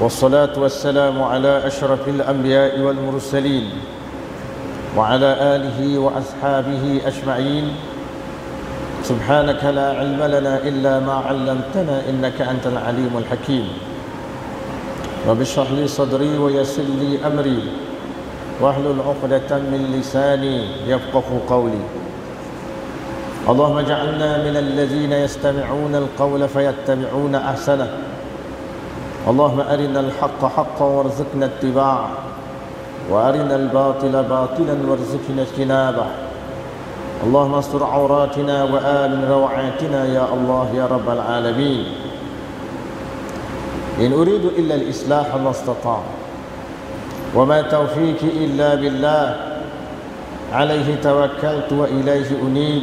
والصلاة والسلام على أشرف الأنبياء والمرسلين وعلى آله وأصحابه أجمعين. سبحانك لا علم لنا إلا ما علمتنا إنك أنت العليم الحكيم. رب اشرح لي صدري ويسر لي أمري واحلل عقدة من لساني يفقه قولي. اللهم اجعلنا من الذين يستمعون القول فيتبعون أحسنه. اللهم أرنا الحق حقا وارزقنا اتباعه وأرنا الباطل باطلا وارزقنا اجتنابه. اللهم استر عوراتنا وآمن روعاتنا يا الله يا رب العالمين. إن أريد إلا الإصلاح ما استطعت وما توفيقي إلا بالله عليه توكلت وإليه أنيب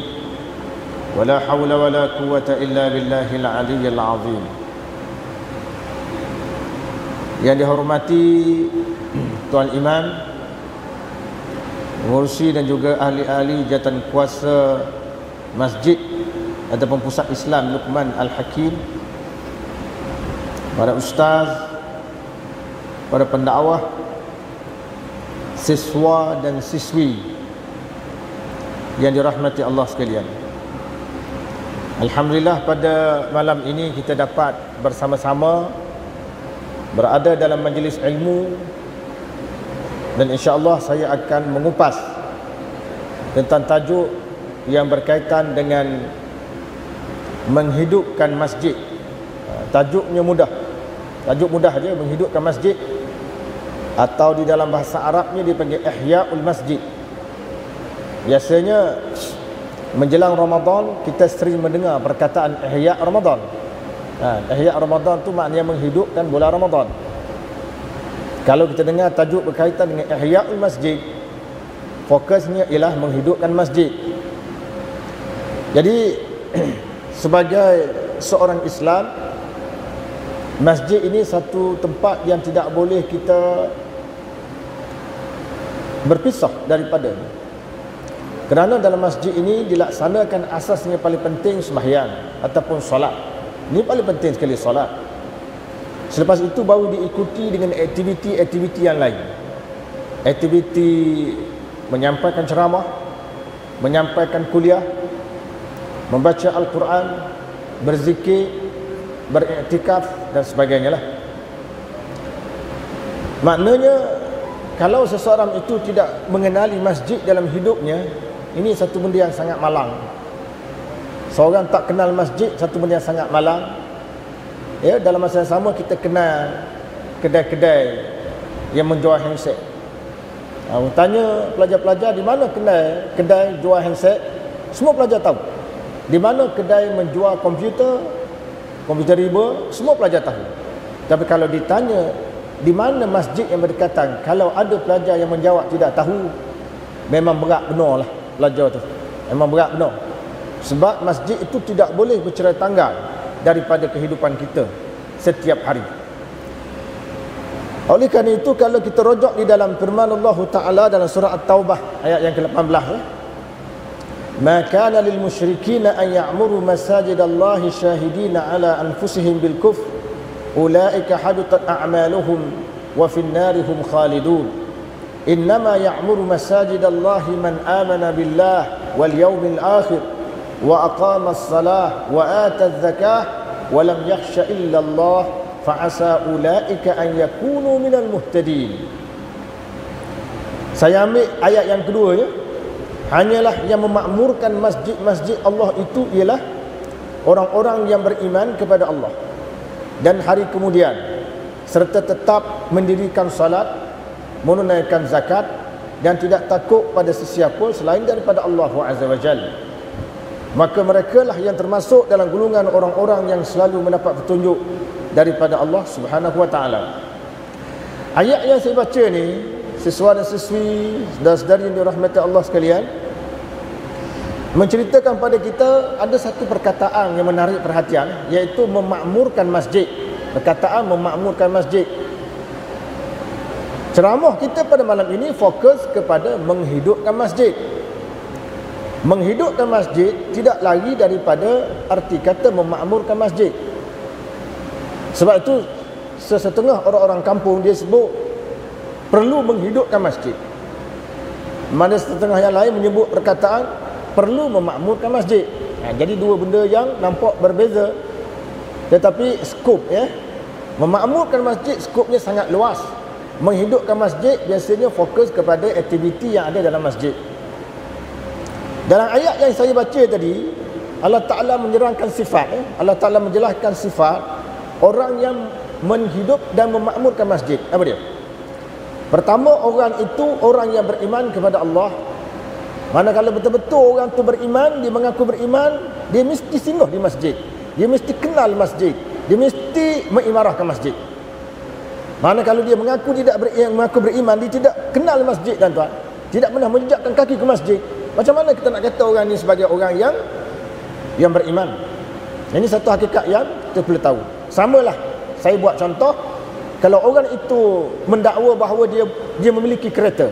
ولا حول ولا قوة إلا بالله العلي العظيم. Yang dihormati Tuan Imam, pengurusi dan juga ahli-ahli jawatan kuasa masjid ataupun pusat Islam Luqman Al-Hakim, para ustaz, para pendakwah, siswa dan siswi yang dirahmati Allah sekalian. Alhamdulillah, pada malam ini kita dapat bersama-sama berada dalam majlis ilmu, dan insya-Allah saya akan mengupas tentang tajuk yang berkaitan dengan menghidupkan masjid. Tajuknya mudah. Tajuk mudah aja, menghidupkan masjid, atau di dalam bahasa Arabnya dipanggil Ihya'ul Masjid. Biasanya menjelang Ramadan kita sering mendengar perkataan Ihya' Ramadan. Ihya' Ramadan tu maknanya menghidupkan bulan Ramadan. Kalau kita dengar tajuk berkaitan dengan Ihya'ul Masjid, fokusnya ialah menghidupkan masjid. Jadi sebagai seorang Islam, masjid ini satu tempat yang tidak boleh kita berpisah daripada. Kerana dalam masjid ini dilaksanakan asasnya paling penting sembahyang ataupun solat. Ini paling penting sekali, solat. Selepas itu baru diikuti dengan aktiviti-aktiviti yang lain. Aktiviti menyampaikan ceramah, menyampaikan kuliah, membaca Al-Quran, berzikir, beriktikaf dan sebagainya lah. Maknanya kalau seseorang itu tidak mengenali masjid dalam hidupnya, ini satu benda yang sangat malang. Seorang tak kenal masjid, satu benda yang sangat malang. Ya, dalam masa yang sama kita kenal kedai-kedai yang menjual handset. Tanya pelajar-pelajar di mana kenal kedai jual handset, semua pelajar tahu. Di mana kedai menjual komputer riba, semua pelajar tahu. Tapi kalau ditanya di mana masjid yang berdekatan, kalau ada pelajar yang menjawab tidak tahu, memang berat benar lah pelajar tu. Memang berat benar. Sebab masjid itu tidak boleh bercerai tanggal daripada kehidupan kita setiap hari. Oleh kerana itu, kalau kita rojak di dalam firman Allah Ta'ala dalam surah At-Taubah ayat yang ke-18, ma kana lil musyrikina an ya'muru masajidallahi syahidina ala anfusihim bil kufr ulaika habitat a'maluhum wa fin narihum khalidun innama ya'muru masajidallahi man amana billah wal yawmil akhir wa aqama as-salah wa ata az-zakah wa lam yakhsha illa Allah fa asa ulaika an yakunu minal muhtadin. Saya ambil ayat yang kedua ya. Hanyalah yang memakmurkan masjid-masjid Allah itu ialah orang-orang yang beriman kepada Allah dan hari kemudian, serta tetap mendirikan salat, menunaikan zakat, dan tidak takut pada sesiapa selain daripada Allah Azza wa Jalla. Maka mereka lah yang termasuk dalam golongan orang-orang yang selalu mendapat petunjuk daripada Allah Subhanahu wa taala. Ayat yang saya baca ni, siswa dan siswi dan saudari yang dirahmati Allah sekalian, menceritakan pada kita ada satu perkataan yang menarik perhatian, iaitu memakmurkan masjid. Perkataan memakmurkan masjid. Ceramah kita pada malam ini fokus kepada menghidupkan masjid. Menghidupkan masjid tidak lari daripada arti kata memakmurkan masjid. Sebab itu sesetengah orang-orang kampung dia sebut perlu menghidupkan masjid. Mana setengah yang lain menyebut perkataan perlu memakmurkan masjid. Jadi dua benda yang nampak berbeza, tetapi skop memakmurkan masjid skopnya sangat luas. Menghidupkan masjid biasanya fokus kepada aktiviti yang ada dalam masjid. Dalam ayat yang saya baca tadi, Allah Ta'ala menyerangkan sifat Allah Ta'ala menjelaskan sifat orang yang menghidup dan memakmurkan masjid. Apa dia? Pertama, orang itu orang yang beriman kepada Allah. Manakala betul-betul orang tu beriman, dia mengaku beriman, dia mesti singgah di masjid, dia mesti kenal masjid, dia mesti mengimarahkan masjid. Manakala dia mengaku beriman, dia tidak kenal masjid, tuan-tuan, tidak pernah menjejakkan kaki ke masjid, macam mana kita nak kata orang ini sebagai orang yang beriman? Ini satu hakikat yang kita perlu tahu. Samalah, saya buat contoh, kalau orang itu mendakwa bahawa dia memiliki kereta,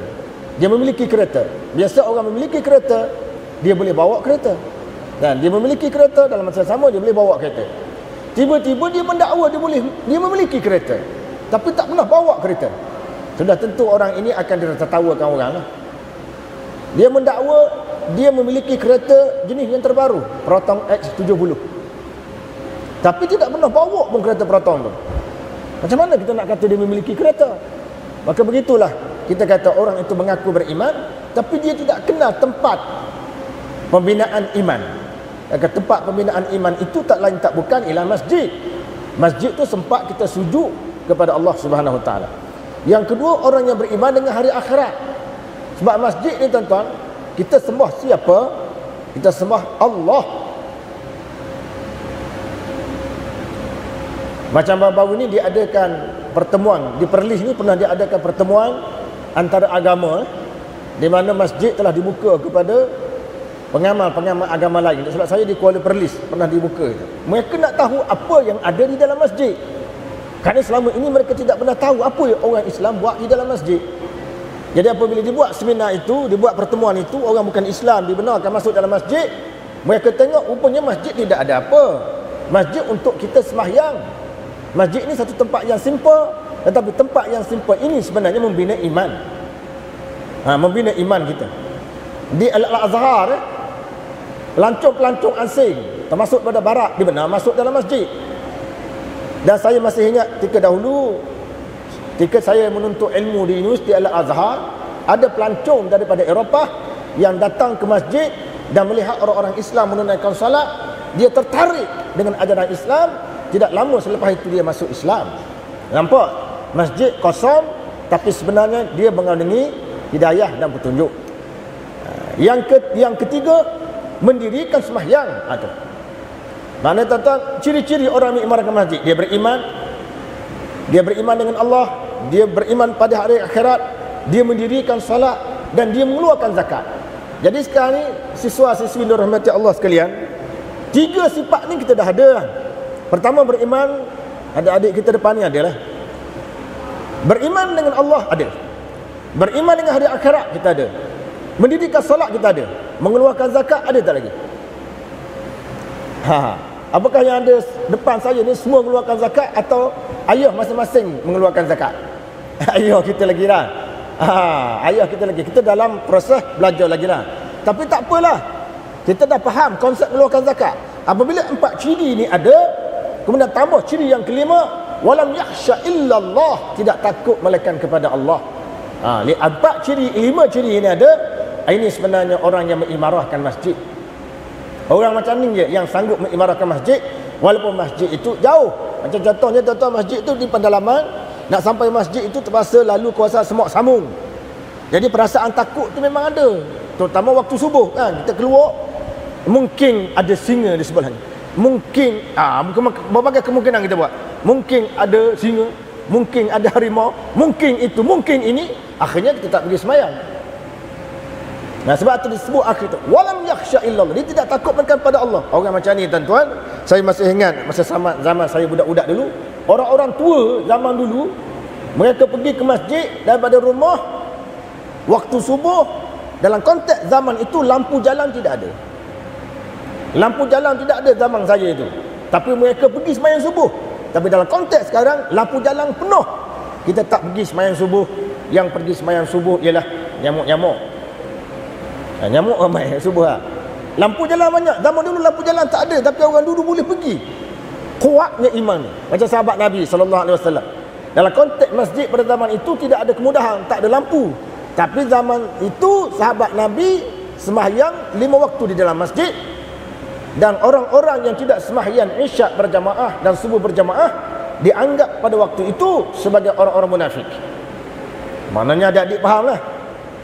biasa orang memiliki kereta, dia boleh bawa kereta, dan dia memiliki kereta, dalam masa sama dia boleh bawa kereta. Tiba-tiba dia mendakwa dia memiliki kereta, tapi tak pernah bawa kereta. Sudah tentu orang ini akan ditertawakan orang lah. Dia mendakwa dia memiliki kereta jenis yang terbaru, Proton X70, tapi tidak pernah bawa pun kereta Proton tu. Macam mana kita nak kata dia memiliki kereta? Maka begitulah kita kata orang itu mengaku beriman, tapi dia tidak kenal tempat pembinaan iman. Tempat pembinaan iman itu tak lain tak bukan ialah masjid. Masjid tu sempat kita sujud kepada Allah Subhanahu Wa Taala. Yang kedua, orang yang beriman dengan hari akhirat. Sebab masjid ni, tuan-tuan, kita sembah siapa? Kita sembah Allah. Macam baru-baru ni diadakan pertemuan di Perlis ni, pernah diadakan pertemuan antara agama, di mana masjid telah dibuka kepada pengamal-pengamal agama lain. Sebab saya di Kuala Perlis pernah dibuka itu. Mereka nak tahu apa yang ada di dalam masjid, kerana selama ini mereka tidak pernah tahu apa yang orang Islam buat di dalam masjid. Jadi apabila dibuat seminar itu, dibuat pertemuan itu, orang bukan Islam dibenarkan masuk dalam masjid, mereka tengok rupanya masjid tidak ada apa. Masjid untuk kita sembahyang. Masjid ini satu tempat yang simple, tetapi tempat yang simple ini sebenarnya membina iman. Membina iman kita. Di Al-Azhar, pelancong-pelancong asing termasuk pada barat dibenar masuk dalam masjid. Dan saya masih ingat ketika dahulu, ketika saya menuntut ilmu di Universiti Al-Azhar, ada pelancong daripada Eropah yang datang ke masjid dan melihat orang-orang Islam menunaikan salat, dia tertarik dengan ajaran Islam. Tidak lama selepas itu dia masuk Islam. Nampak? Masjid kosong, tapi sebenarnya dia mengandungi hidayah dan petunjuk. Yang ketiga, mendirikan sembahyang. Mana tuan-tuan, ciri-ciri orang mengimarahkan masjid? Dia beriman dengan Allah, dia beriman pada hari akhirat, dia mendirikan salat, dan dia mengeluarkan zakat. Jadi sekarang ni, siswa-siswi dirahmati Allah sekalian, tiga sifat ni kita dah ada. Pertama, beriman, adik-adik kita depan ni ada lah. Beriman dengan Allah ada. Beriman dengan hari akhirat kita ada. Mendirikan solat kita ada. Mengeluarkan zakat ada tak lagi? Apakah yang ada depan saya ni semua mengeluarkan zakat, atau ayah masing-masing mengeluarkan zakat? Ayah kita lagi lah. Ayah kita lagi. Kita dalam proses belajar lagi lah. Tapi tak apalah, kita dah faham konsep mengeluarkan zakat. Apabila empat ciri ni ada, kemudian tambah ciri yang kelima, walam yakhsha illallah, tidak takut melainkan kepada Allah. Empat ciri, lima ciri ini ada. Ini sebenarnya orang yang mengimarahkan masjid. Orang macam ni je yang sanggup mengimarahkan masjid, walaupun masjid itu jauh. Macam contohnya, tuan-tuan, masjid itu di pendalaman, nak sampai masjid itu terpaksa lalu kawasan Semok Samung. Jadi perasaan takut tu memang ada, terutama waktu subuh kan. Kita keluar, mungkin ada singa di sebelahnya. Mungkin berbagai kemungkinan kita buat. Mungkin ada singa, mungkin ada harimau, mungkin itu, mungkin ini. Akhirnya kita tak pergi sembahyang. Sebab itu disebut akhir itu, walam yakhsha illallah, dia tidak takut melainkan pada Allah. Orang macam ni, tuan-tuan, saya masih ingat masa zaman saya budak-budak dulu, orang-orang tua zaman dulu, mereka pergi ke masjid daripada rumah waktu subuh. Dalam konteks zaman itu, lampu jalan tidak ada. Lampu jalan tidak ada zaman saya itu. Tapi mereka pergi sembahyang subuh. Tapi dalam konteks sekarang, lampu jalan penuh. Kita tak pergi sembahyang subuh. Yang pergi sembahyang subuh ialah nyamuk-nyamuk. Nyamuk ramai subuh lah. Lampu jalan banyak. Zaman dulu lampu jalan tak ada, tapi orang dulu boleh pergi. Kuatnya iman ni. Macam sahabat Nabi SAW. Dalam konteks masjid pada zaman itu tidak ada kemudahan, tak ada lampu. Tapi zaman itu sahabat Nabi sembahyang 5 waktu di dalam masjid. Dan orang-orang yang tidak sembahyang isyak berjamaah dan subuh berjamaah dianggap pada waktu itu sebagai orang-orang munafik. Maknanya adik-adik fahamlah.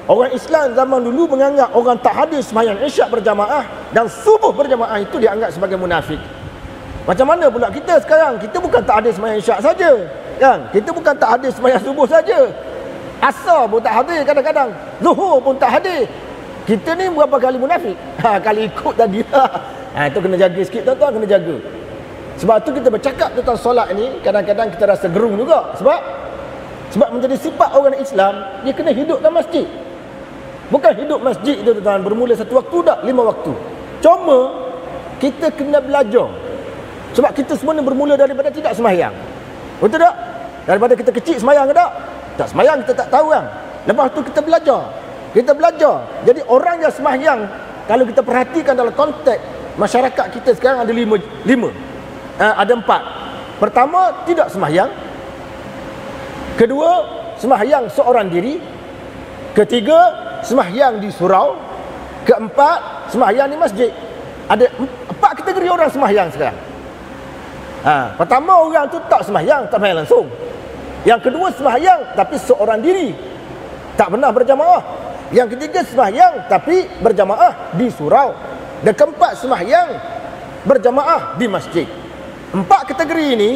Orang Islam zaman dulu menganggap orang tak hadir sembahyang isyak berjamaah dan subuh berjamaah itu dianggap sebagai munafik. Macam mana pula kita sekarang? Kita bukan tak hadir sembahyang isyak saja, kan? Kita bukan tak hadir sembahyang subuh saja. Asar pun tak hadir kadang-kadang. Zuhur pun tak hadir. Kita ni berapa kali munafik? Kali ikut tadi lah. Itu kena jaga sikit tuan-tuan, kena jaga. Sebab tu kita bercakap tentang solat ni, kadang-kadang kita rasa gerung juga. Sebab menjadi sifat orang Islam, dia kena hidup dalam masjid. Bukan hidup masjid tu tuan-tuan, bermula satu waktu tak, 5 waktu. Cuma kita kena belajar. Sebab kita semua ni bermula daripada tidak sembahyang. Betul tak? Daripada kita kecil sembahyang ke tak? Tak sembahyang kita tak tahu kan. Lepas tu kita belajar. Jadi orang yang sembahyang, kalau kita perhatikan dalam konteks masyarakat kita sekarang ada 5. Ada 4. Pertama, tidak sembahyang. Kedua, sembahyang seorang diri. Ketiga, sembahyang di surau. Keempat, sembahyang di masjid. Ada 4 kategori orang sembahyang sekarang. Pertama, orang tu tak sembahyang langsung. Yang kedua, sembahyang tapi seorang diri, tak pernah berjamaah. Yang ketiga, sembahyang tapi berjamaah di surau. Dan keempat, sembahyang berjamaah di masjid. 4 kategori ini,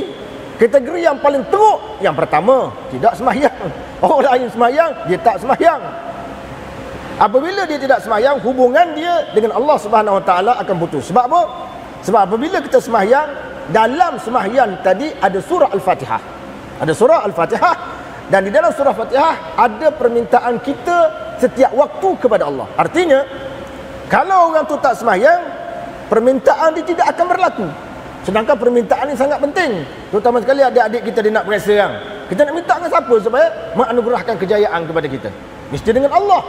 kategori yang paling teruk yang pertama, tidak sembahyang. Orang lain sembahyang, dia tak sembahyang. Apabila dia tidak sembahyang, hubungan dia dengan Allah Subhanahu Wa Taala akan putus. Sebab apa? Sebab apabila kita sembahyang, dalam sembahyang tadi ada surah Al-Fatihah. Ada surah Al-Fatihah, dan di dalam surah Fatihah ada permintaan kita setiap waktu kepada Allah. Artinya, kalau orang tu tak sembahyang, permintaan dia tidak akan berlaku. Sedangkan permintaan ini sangat penting. Terutama sekali adik-adik kita dia nak periksa kan. Kita nak minta dengan siapa supaya menganugerahkan kejayaan kepada kita? Mesti dengan Allah.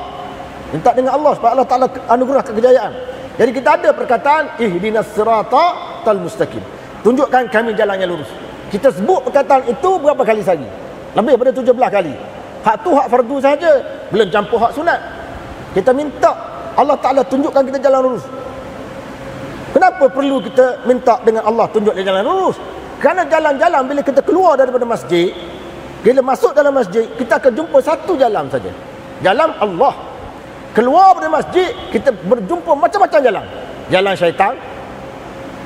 Minta dengan Allah supaya Allah Ta'ala anugerahkan kejayaan. Jadi kita ada perkataan ihdinas siratal mustaqim. Tunjukkan kami jalan yang lurus. Kita sebut perkataan itu berapa kali saja? Lebih daripada 17 kali. Hak tu hak fardu saja, belum campur hak sunat. Kita minta Allah Ta'ala tunjukkan kita jalan lurus. Kenapa perlu kita minta dengan Allah tunjuk jalan lurus? Kerana jalan-jalan bila kita keluar daripada masjid, bila masuk dalam masjid, kita akan jumpa satu jalan saja. Jalan Allah. Keluar dari masjid, kita berjumpa macam-macam jalan. Jalan syaitan,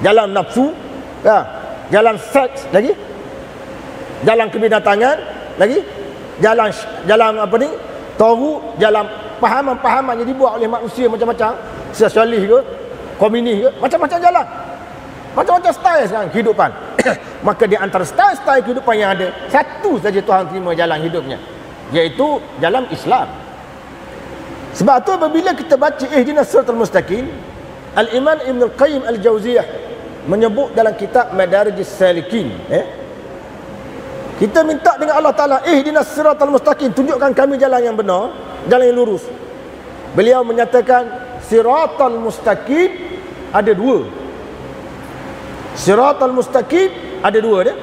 jalan nafsu, jalan seks lagi, jalan kebinatangan lagi, jalan apa ni, tahu, jalan pahaman-pahaman yang dibuat oleh manusia macam-macam, sosialis ke, komunis ke, macam-macam jalan, macam-macam style sekarang kehidupan. Maka di antara style-style kehidupan yang ada, satu saja Tuhan terima jalan hidupnya, iaitu jalan Islam. Sebab tu apabila kita baca ihdinas siratal mustaqim, Al-Imam Ibn Al-Qayyim Al-Jauziyah menyebut dalam kitab Madarijus Salikin, kita minta dengan Allah Ta'ala ihdinas siratal mustaqim, tunjukkan kami jalan yang benar, jalan yang lurus. Beliau menyatakan siratal mustaqim ada 2. Siratal mustaqim ada 2 dia.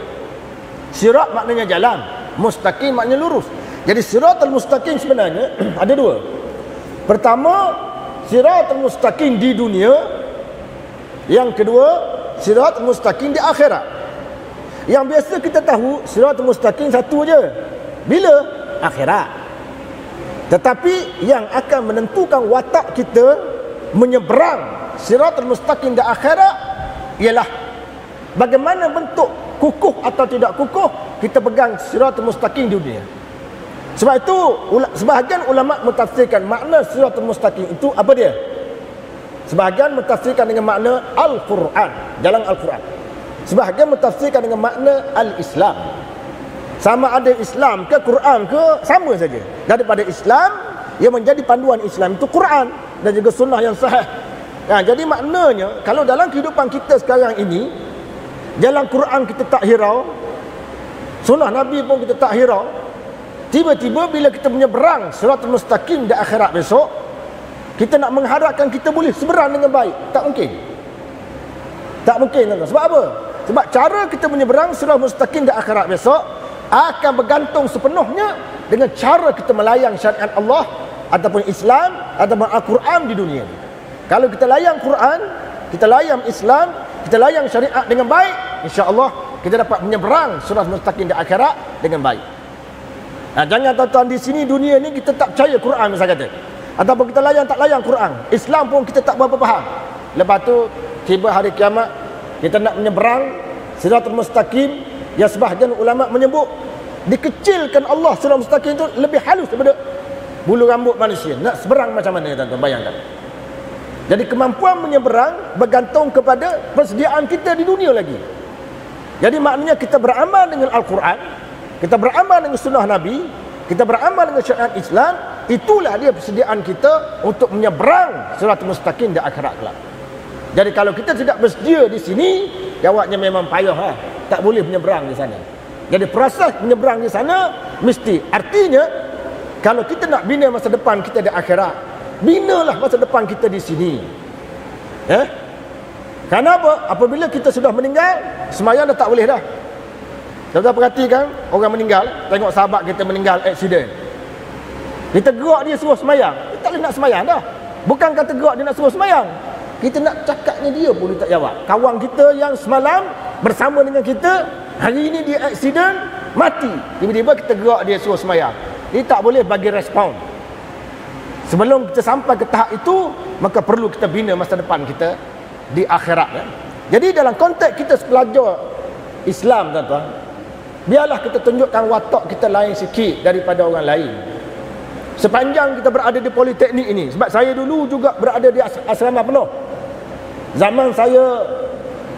Sirat maknanya jalan, mustaqim maknanya lurus. Jadi siratal mustaqim sebenarnya ada 2. Pertama, siratal mustaqim di dunia. Yang kedua, siratal mustaqim di akhirat. Yang biasa kita tahu siratal mustaqim satu je. Bila? Akhirat. Tetapi yang akan menentukan watak kita menyeberang siratal mustaqim di akhirat ialah bagaimana bentuk kukuh atau tidak kukuh kita pegang siratal mustaqim di dunia. Sebab itu sebahagian ulama mentafsirkan makna siratal mustaqim itu apa dia? Sebahagian mentafsirkan dengan makna Al-Quran, jalan Al-Quran. Sebahagian mentafsirkan dengan makna Al-Islam. Sama ada Islam ke Quran ke, sama saja. Daripada Islam yang menjadi panduan Islam itu Quran dan juga sunnah yang sahih. Jadi maknanya kalau dalam kehidupan kita sekarang ini jalan Quran kita tak hirau, Sunnah Nabi pun kita tak hirau. Tiba-tiba bila kita menyeberang siratal mustaqim di akhirat besok, kita nak mengharapkan kita boleh seberang dengan baik. Tak mungkin. Tak mungkin, tuan-tuan. Sebab apa? Sebab cara kita menyeberang siratal mustaqim di akhirat besok akan bergantung sepenuhnya dengan cara kita melayang syariat Allah ataupun Islam ataupun Al-Quran di dunia ini. Kalau kita layang Quran, kita layang Islam, kita layang syariat dengan baik, insya-Allah kita dapat menyeberang siratal mustaqim di akhirat dengan baik. Jangan tuan-tuan di sini dunia ni kita tak percaya Quran misalnya kata. Ataupun kita tak layang Quran. Islam pun kita tak berapa faham. Lepas tu tiba hari kiamat, kita nak menyeberang siratal mustaqim yang sebahagian ulama menyebut dikecilkan Allah siratal mustaqim itu lebih halus daripada bulu rambut manusia. Nak seberang macam mana tuan-tuan, bayangkan. Jadi kemampuan menyeberang bergantung kepada persediaan kita di dunia lagi. Jadi maknanya kita beramal dengan Al-Quran, kita beramal dengan sunnah Nabi, kita beramal dengan syariat Islam, itulah dia persediaan kita untuk menyeberang siratal mustaqim di akhirat kelak. Jadi kalau kita tidak bersedia di sini, jawabnya memang payah, tak boleh menyeberang di sana. Jadi proses menyeberang di sana mesti, artinya kalau kita nak bina masa depan kita di akhirat, binalah masa depan kita di sini. Kenapa? Apabila kita sudah meninggal, sembahyang dah tak boleh dah. Tuan-tuan perhatikan, orang meninggal, tengok sahabat kita meninggal aksiden. Kita gerak dia suruh sembahyang, kita tak boleh nak sembahyang dah. Bukan kata gerak dia nak suruh sembahyang, kita nak cakapnya dia pun dia tak jawab. Kawan kita yang semalam bersama dengan kita, hari ini dia aksiden, mati. Tiba-tiba kita gerak dia suruh sembahyang, dia tak boleh bagi respon. Sebelum kita sampai ke tahap itu, maka perlu kita bina masa depan kita di akhirat. Jadi dalam konteks kita belajar Islam, tuan-tuan, biarlah kita tunjukkan watak kita lain sikit daripada orang lain. Sepanjang kita berada di politeknik ini, sebab saya dulu juga berada di asrama penuh. Zaman saya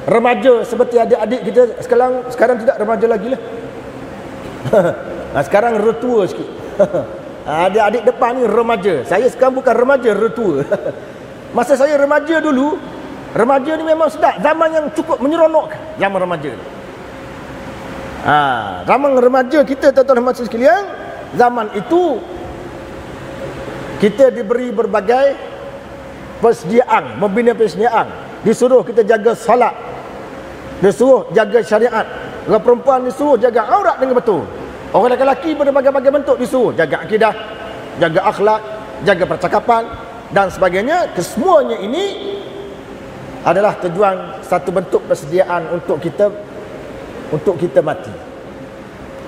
remaja seperti adik-adik kita sekarang tidak remaja lagi lah. Sekarang retua sikit. Adik-adik depan ni remaja. Saya sekarang bukan remaja, retua. Masa saya remaja dulu, remaja ni memang sedap. Zaman yang cukup menyeronokkan, zaman remaja. Zaman remaja kita, tuan-tuan dan puan sekalian, zaman itu kita diberi berbagai persediaan, membina persediaan. Disuruh kita jaga salat, disuruh jaga syariat. Orang perempuan disuruh jaga aurat dengan betul. Orang lelaki berbagai-bagai bentuk disuruh jaga akidah, jaga akhlak, jaga percakapan dan sebagainya. Kesemuanya ini adalah tujuan satu bentuk persediaan untuk kita mati.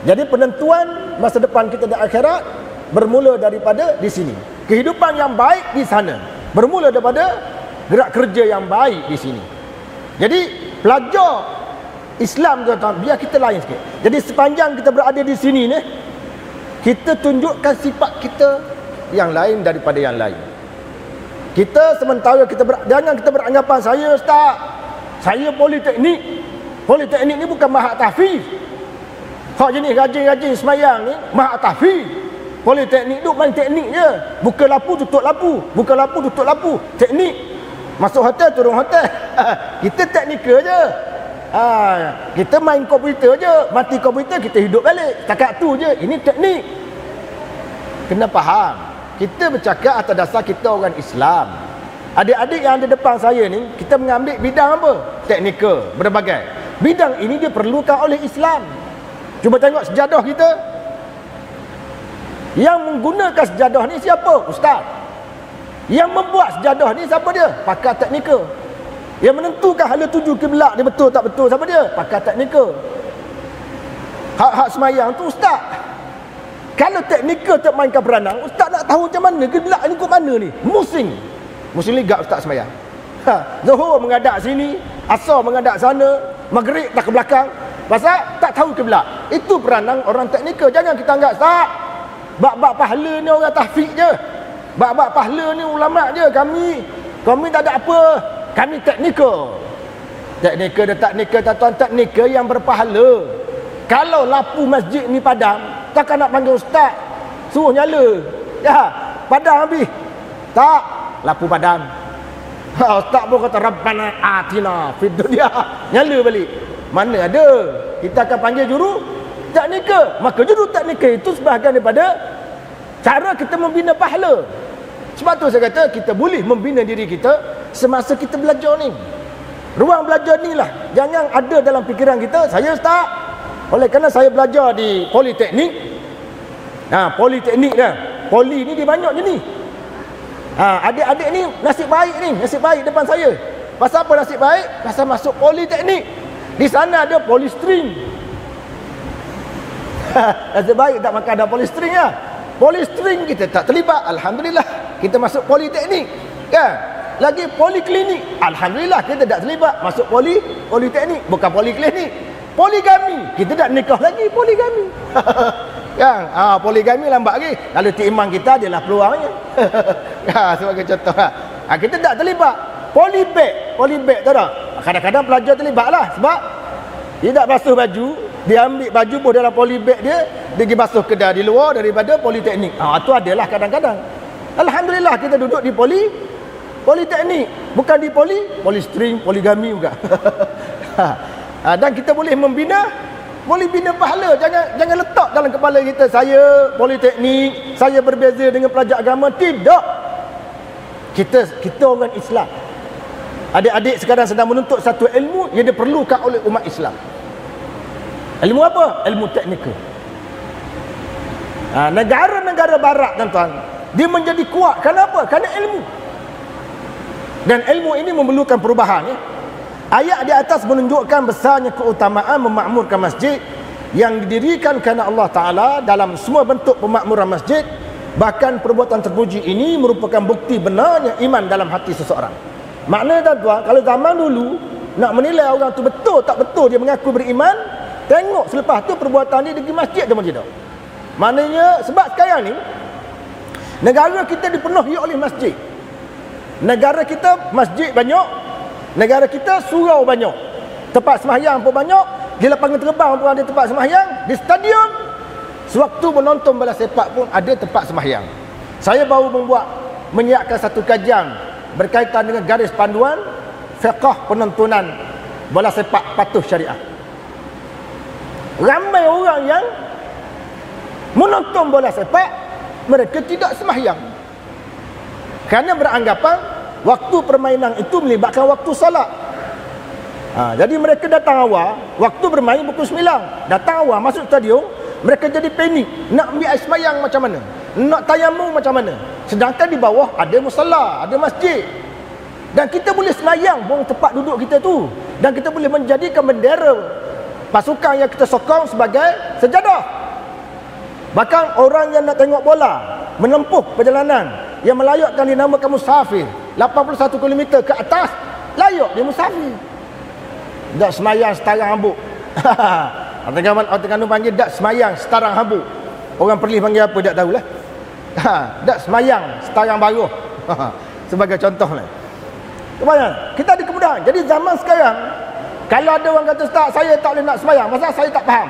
Jadi penentuan masa depan kita di akhirat bermula daripada di sini. Kehidupan yang baik di sana bermula daripada gerak kerja yang baik di sini. Jadi belajar Islam, tuan-tuan, biar kita lain sikit. Jadi sepanjang kita berada di sini ni, kita tunjukkan sifat kita yang lain daripada yang lain. Kita sementara jangan kita beranggapan saya ustaz, saya politeknik. Politeknik ni bukan mahat tahfiz. Hak jenis rajin-rajin semayang ni mahat tahfiz. Politeknik tu main teknik je. Buka lampu, tutup lampu. Buka lampu, tutup lampu. Teknik. Masuk hotel, turun hotel. Kita teknikal je. Kita main komputer je. Mati komputer, kita hidup balik. Takat tu je. Ini teknik. Kena faham. Kita bercakap atas dasar kita orang Islam. Adik-adik yang ada depan saya ni, kita mengambil bidang apa? Teknikal, berbagai. Bidang ini diperlukan oleh Islam. Cuba tengok sejadah kita. Yang menggunakan sejadah ni siapa? Ustaz. Yang membuat sejadah ni siapa dia? Pakar teknikal. Yang menentukan hala tuju kiblat dia betul tak betul siapa dia? Pakar teknikal. Hak-hak semayang tu ustaz. Kalau teknikal tak mainkan peranan, ustaz nak tahu macam mana kiblat ni kok mana ni? Musing ligak ustaz semayang. Zuhur menghadap sini, asar menghadap sana, maghrib tak ke belakang. Pasal tak tahu kiblat. Itu peranan orang teknikal. Jangan kita anggap ustaz, bab-bab pahala ni orang tahfiz je. Bab-bab pahala ni ulama je. Kami tak ada apa. Kami teknikal. Teknikal dan teknikal, tuan-tuan, teknikal yang berpahala. Kalau lampu masjid ni padam, takkan nak panggil ustaz, suruh nyala. Ya, padam habis. Tak, lampu padam. Ustaz pun kata Rabbana atina fid dunya. Nyala balik. Mana ada? Kita akan panggil teknikal. Maka jurus teknikal itu sebahagian daripada cara kita membina pahala. Sebab tu saya kata kita boleh membina diri kita semasa kita belajar ni. Ruang belajar ni lah, jangan ada dalam fikiran kita, saya tak. Oleh kerana saya belajar di politeknik, politeknik dah, poli ni dia banyak je ni. Adik-adik ni nasib baik depan saya. Pasal apa nasib baik? Pasal masuk politeknik. Di sana ada polistring. Nasib baik tak makan ada polistring lah. Polistring kita tak terlibat, alhamdulillah. Kita masuk politeknik, kan? Lagi poliklinik, alhamdulillah kita tak terlibat, masuk politeknik, bukan poliklinik. Poligami, kita tak nikah lagi, poligami. Kan? Poligami lambat lagi. Lalu timang kita adalah peluangnya. Sebagai contoh. Kita tak terlibat. Polybag tahu tak? Kadang-kadang pelajar terlibat lah, sebab dia tak basuh baju, dia ambil baju buh dalam polybag dia pergi basuh kedai di luar daripada politeknik. Tu adalah kadang-kadang. Alhamdulillah kita duduk di politeknik, bukan di polistring, poligami juga. Dan kita boleh bina pahala. Jangan letak dalam kepala kita, saya politeknik, saya berbeza dengan pelajar agama. Tidak. Kita orang Islam. Adik-adik sekarang sedang menuntut satu ilmu yang diperlukan oleh umat Islam. Ilmu apa? Ilmu teknikal. Negara-negara barat, tuan-tuan, dia menjadi kuat. Kenapa? Kerana ilmu. Dan ilmu ini memerlukan perubahan. Ayat di atas menunjukkan besarnya keutamaan memakmurkan masjid yang didirikan kerana Allah Ta'ala dalam semua bentuk pemakmuran masjid. Bahkan perbuatan terpuji ini merupakan bukti benarnya iman dalam hati seseorang. Maknanya, tuan-tuan, kalau zaman dulu nak menilai orang tu betul tak betul dia mengaku beriman, tengok selepas tu perbuatan dia pergi masjid atau tidak. Maknanya, sebab sekarang ni negara kita dipenuhi oleh masjid. Negara kita masjid banyak, negara kita surau banyak, tempat sembahyang pun banyak, di lapangan terbang pun ada tempat sembahyang, di stadium sewaktu menonton bola sepak pun ada tempat sembahyang. Saya baru menyiapkan satu kajian berkaitan dengan garis panduan fiqh penontonan bola sepak patuh syariah. Ramai orang yang menonton bola sepak, mereka tidak sembahyang kerana beranggapan waktu permainan itu melibatkan waktu solat. Jadi mereka datang awal, waktu bermain pukul 9, datang awal masuk stadium, mereka jadi panik, nak ambil air sembahyang macam mana, nak tayamum macam mana, sedangkan di bawah ada musalla, ada masjid. Dan kita boleh sembahyang buang tempat duduk kita tu, dan kita boleh menjadikan bendera pasukan yang kita sokong sebagai sejadah. Bahkan orang yang nak tengok bola, menempuh perjalanan yang melayakkan dinamakan musafir, 81 km ke atas, layak dia musafir. Tak semayang setarang habuk. Orang Terengganu panggil tak semayang setarang habuk. Orang Perlis panggil apa tak tahulah. Tak semayang setarang baruh. Sebagai contoh lah. Kemudian kita ada kemudahan. Jadi zaman sekarang, kalau ada orang kata, "Ustaz, saya tak boleh nak semayang, pasal saya tak faham."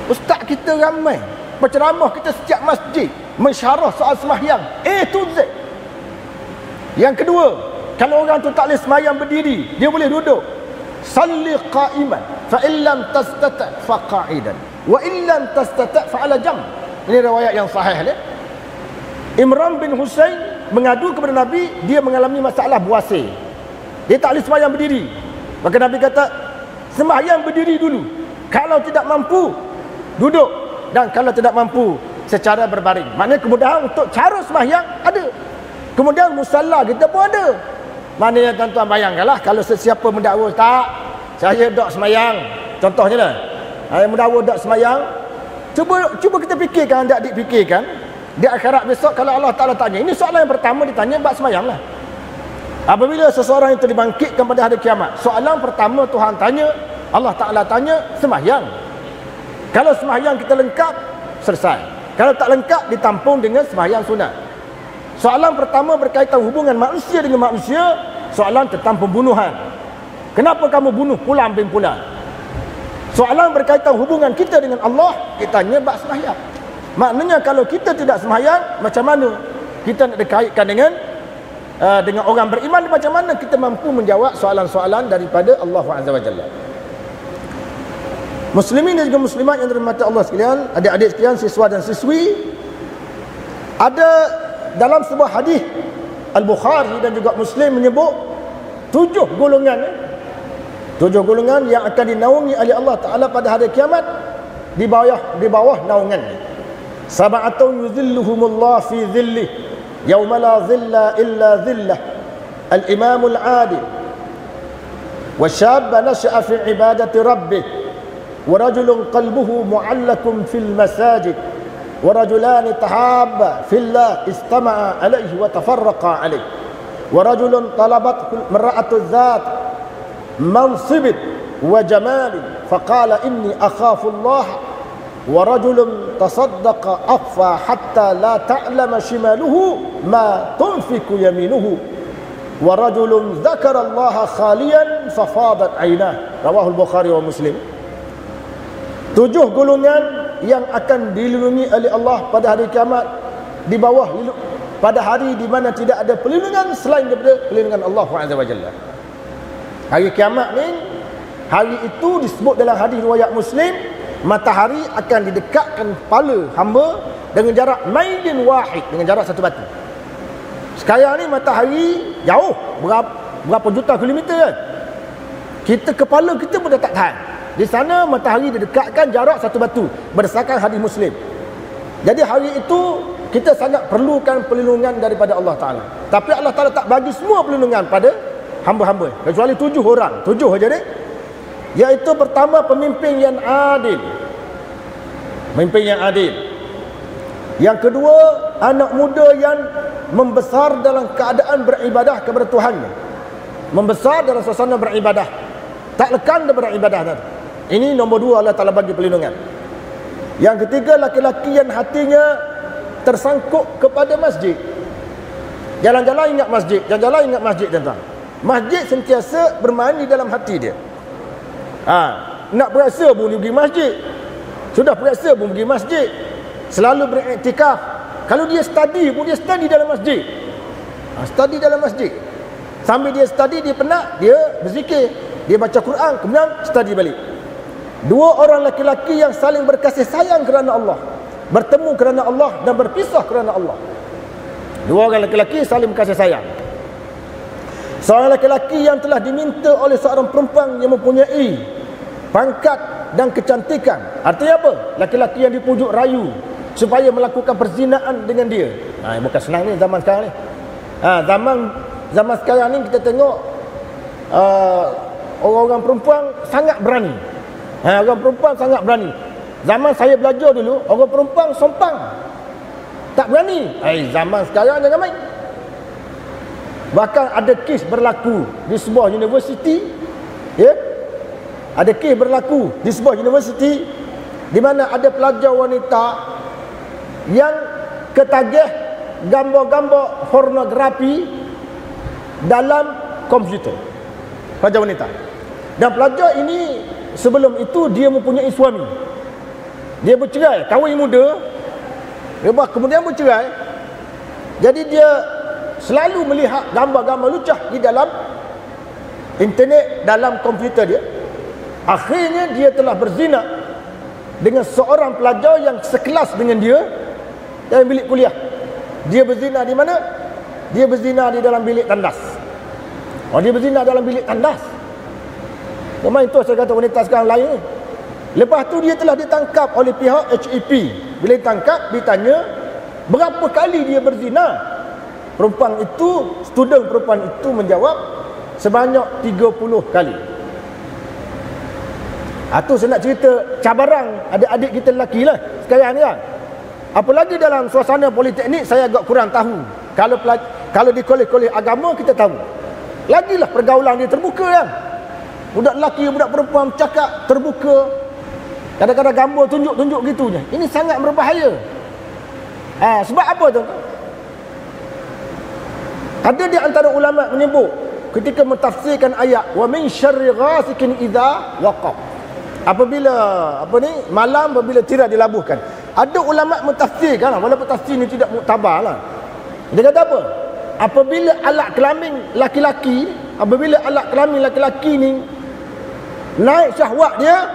Ustaz kita ramai, penceramah kita setiap masjid mensyarah soal sembahyang A to Z. Yang kedua, kalau orang tu tak boleh sembahyang berdiri, dia boleh duduk. Salli qa'iman fa illam tastata' fa qa'idan wa illam tastata' fa ala jam. Ini riwayat yang sahih dia. Imran bin Husain mengadu kepada Nabi, dia mengalami masalah buasir. Dia tak boleh sembahyang berdiri. Maka Nabi kata, sembahyang berdiri dulu. Kalau tidak mampu, duduk. Dan kalau tidak mampu, secara berbaring. Maknanya kemudahan untuk cara sembahyang ada. Kemudian musalla kita pun ada. Maknanya tuan-tuan bayangkanlah, kalau sesiapa mendakwa, "Tak, saya tak sembahyang." Contohnya lah, saya mendakwa tak sembahyang. Cuba kita fikirkan, adik-adik fikirkan. Di akhirat besok kalau Allah Ta'ala tanya, ini soalan yang pertama ditanya bab sembahyang lah. Apabila seseorang itu dibangkitkan pada hari kiamat, soalan pertama Tuhan tanya, Allah Ta'ala tanya, sembahyang. Kalau sembahyang kita lengkap, selesai. Kalau tak lengkap, ditampung dengan sembahyang sunat. Soalan pertama berkaitan hubungan manusia dengan manusia, soalan tentang pembunuhan. Kenapa kamu bunuh Fulan bin Fulan? Soalan berkaitan hubungan kita dengan Allah, kita tanya bab sembahyang. Maknanya kalau kita tidak sembahyang, macam mana kita nak dikaitkan dengan orang beriman, macam mana kita mampu menjawab soalan-soalan daripada Allah Azza wa Jalla. Muslimin dan juga muslimat yang dirahmati Allah sekalian, adik-adik sekalian, siswa dan siswi, ada dalam sebuah hadis Al-Bukhari dan juga Muslim menyebut 7 golongan, 7 golongan yang akan dinaungi oleh Allah Ta'ala pada hari kiamat di bawah naungannya. Sab'atun yuzilluhumullah fi dhillih yawma la dhilla illa dhillah, al-imamul adil, wa syabba nasha'a fi ibadati rabbih, wa rajulun qalbuhu mu'allakun fil masajid, wa rajulani tahabba fillah istama'a alaihi wa tafarraqa alaihi, wa rajulun talabat mar'atu dzat mansibin wa jamalin faqala inni akhafu Allah, wa rajulun tasaddaqa akhfa hatta la ta'lama shimaluhu ma tunfiku yaminuhu, wa rajulun dzakara Allah khaliyan fafadat 'ainah. Rawahul Bukhari wa Muslim. 7 golongan yang akan dilindungi oleh Allah pada hari kiamat di bawah pada hari di mana tidak ada perlindungan selain daripada perlindungan Allah Azza wa Jalla. Hari kiamat ni, hari itu disebut dalam hadis riwayat Muslim, matahari akan didekatkan kepala hamba dengan jarak mailin wahid, dengan jarak 1 batu. Sekarang ni matahari jauh berapa juta kilometer kan? Kita kepala kita pun dah tak tahan. Di sana matahari didekatkan jarak 1 batu berdasarkan hadis Muslim. Jadi hari itu kita sangat perlukan perlindungan daripada Allah Ta'ala. Tapi Allah Ta'ala tak bagi semua perlindungan pada hamba-hamba, kecuali 7 orang. 7 saja ni. Iaitu pertama, pemimpin yang adil. Pemimpin yang adil. Yang kedua, anak muda yang membesar dalam keadaan beribadah kepada Tuhannya. Membesar dalam suasana beribadah, tak lekan daripada ibadah tadi. Ini nombor 2, Allah Ta'ala bagi perlindungan. Yang ketiga, laki-laki yang hatinya tersangkut kepada masjid. Jalan-jalan ingat masjid, jalan-jalan ingat masjid, tuan-tuan. Masjid sentiasa bermain di dalam hati dia. Nak periksa pun dia pergi masjid. Sudah periksa pun pergi masjid. Selalu beriktikaf. Kalau dia study pun dia study dalam masjid. Study dalam masjid. Sambil dia study, dia penat, dia berzikir, dia baca Quran, kemudian study balik. 2 orang laki-laki yang saling berkasih sayang kerana Allah, bertemu kerana Allah dan berpisah kerana Allah. 2 orang laki-laki saling berkasih sayang. Seorang laki-laki yang telah diminta oleh seorang perempuan yang mempunyai pangkat dan kecantikan. Artinya apa? Laki-laki yang dipujuk rayu supaya melakukan perzinaan dengan dia. Bukan senang ni zaman sekarang ni. Zaman sekarang ni kita tengok orang-orang perempuan sangat berani. Orang perempuan sangat berani. Zaman saya belajar dulu, orang perempuan sompang, tak berani. Zaman sekarang jangan main. Bahkan ada kes berlaku di sebuah universiti, ya. Ada kes berlaku di sebuah universiti di mana ada pelajar wanita yang ketagih gambar-gambar pornografi dalam komputer. Pelajar wanita. Dan pelajar ini sebelum itu dia mempunyai suami. Dia bercerai, kahwin muda, kemudian bercerai. Jadi dia selalu melihat gambar-gambar lucah di dalam internet, dalam komputer dia. Akhirnya dia telah berzina dengan seorang pelajar yang sekelas dengan dia dalam bilik kuliah. Dia berzina di mana? Dia berzina di dalam bilik tandas. Dia berzina dalam bilik tandas. Memang itu saya kata wanita sekarang lain. Lepas tu dia telah ditangkap oleh pihak HEP. Bila ditangkap, ditanya berapa kali dia berzina. Perempuan itu, student perempuan itu menjawab sebanyak 30 kali. Itu saya nak cerita cabaran adik-adik kita lelaki lah sekarang ni kan. Apalagi dalam suasana politeknik saya agak kurang tahu. Kalau di kolej-kolej agama kita tahu. Lagilah pergaulan dia terbuka kan. Budak lelaki, budak perempuan cakap terbuka. Kadang-kadang gambar tunjuk-tunjuk gitunya. Ini sangat berbahaya. Sebab apa tu? Ada di antara ulama menyebut ketika mentafsirkan ayat wa min syarri ghasikin idza waqab. Apabila malam apabila tirai dilabuhkan. Ada ulama mentafsirkan, walaupun tafsir ni tidak muktabarlah. Dia kata apa? Apabila alat kelamin laki-laki ni naik syahwat dia,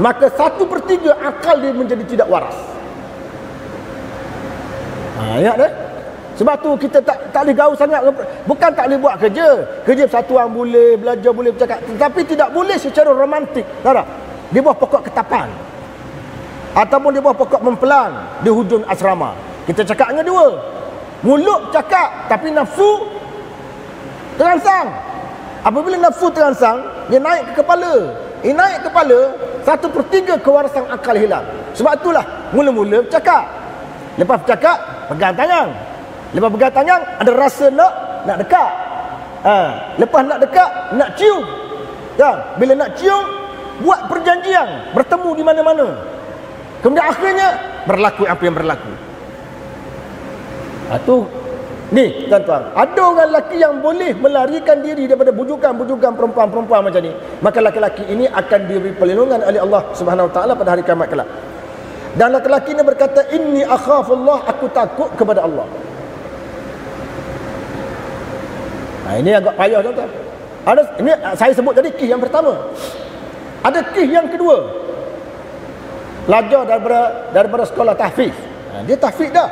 maka 1/3 akal dia menjadi tidak waras. Ingat dah. Sebab tu kita tak boleh gaul sangat. Bukan tak boleh buat kerja. Kerja persatuan boleh, belajar boleh, bercakap. Tetapi tidak boleh secara romantik. Tak? Di bawah pokok ketapan. Ataupun di bawah pokok mempelang di hujung asrama. Kita cakap dengan dua. Mulut cakap, tapi nafsu terangsang. Apabila nafsu terangsang, dia naik ke kepala. Naik ke kepala, 1/3 kewarasan akal hilang. Sebab itulah mula-mula bercakap. Lepas bercakap, pegang tangan. Lepas pegang tangan, ada rasa nak dekat. Lepas nak dekat, nak cium. Kan? Bila nak cium, buat perjanjian, bertemu di mana-mana. Kemudian akhirnya berlaku apa yang berlaku. Tu ni tuan-tuan, ada orang lelaki yang boleh melarikan diri daripada bujukan-bujukan perempuan-perempuan macam ni, maka lelaki ini akan diberi perlindungan oleh Allah Subhanahu Wa Taala pada hari kiamat kelak. Dan lelaki ini berkata, inni akhafullah, aku takut kepada Allah. Ini agak payah tuan-tuan. Ini saya sebut tadi kes yang pertama. Ada kes yang kedua. Pelajar daripada sekolah tahfiz. Dia tahfiz dah.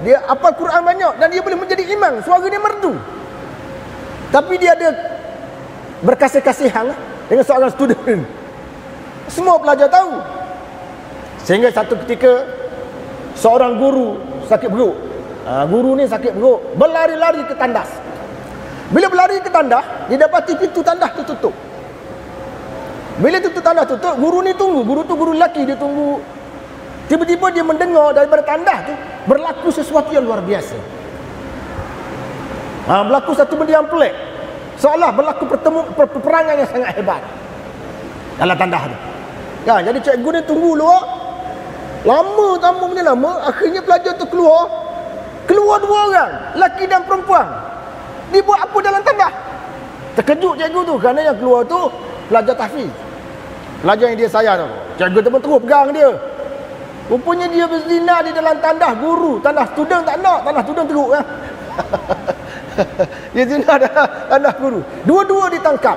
Dia hafal Quran banyak dan dia boleh menjadi imam. Suara dia merdu. Tapi dia ada berkasih-kasihan dengan seorang student. Semua pelajar tahu. Sehingga satu ketika seorang guru sakit perut. Guru ni sakit perut, berlari-lari ke tandas. Bila berlari ke tandas, dia dapati pintu tandas tu tutup. Bila pintu tandas tutup, guru ni tunggu. Guru tu guru lelaki, dia tunggu. Tiba-tiba dia mendengar daripada tandas tu berlaku sesuatu yang luar biasa. Berlaku satu benda yang pelik. Seolah berlaku peperangan yang sangat hebat dalam tandas tu. Jadi cikgu ni tunggu luar. Lama tamu punya lama, akhirnya pelajar tu keluar. Keluar dua orang, lelaki dan perempuan. Dia buat apa dalam tandas? Terkejut cikgu tu kerana yang keluar tu pelajar tahfiz. Pelajar yang dia sayang tu. Cikgu tu pun terus pegang dia. Rupanya dia berzina di dalam tandas guru. Tandas student tak nak. Tandas student teruk kan. Dia zina dalam tandas guru. Dua-dua ditangkap.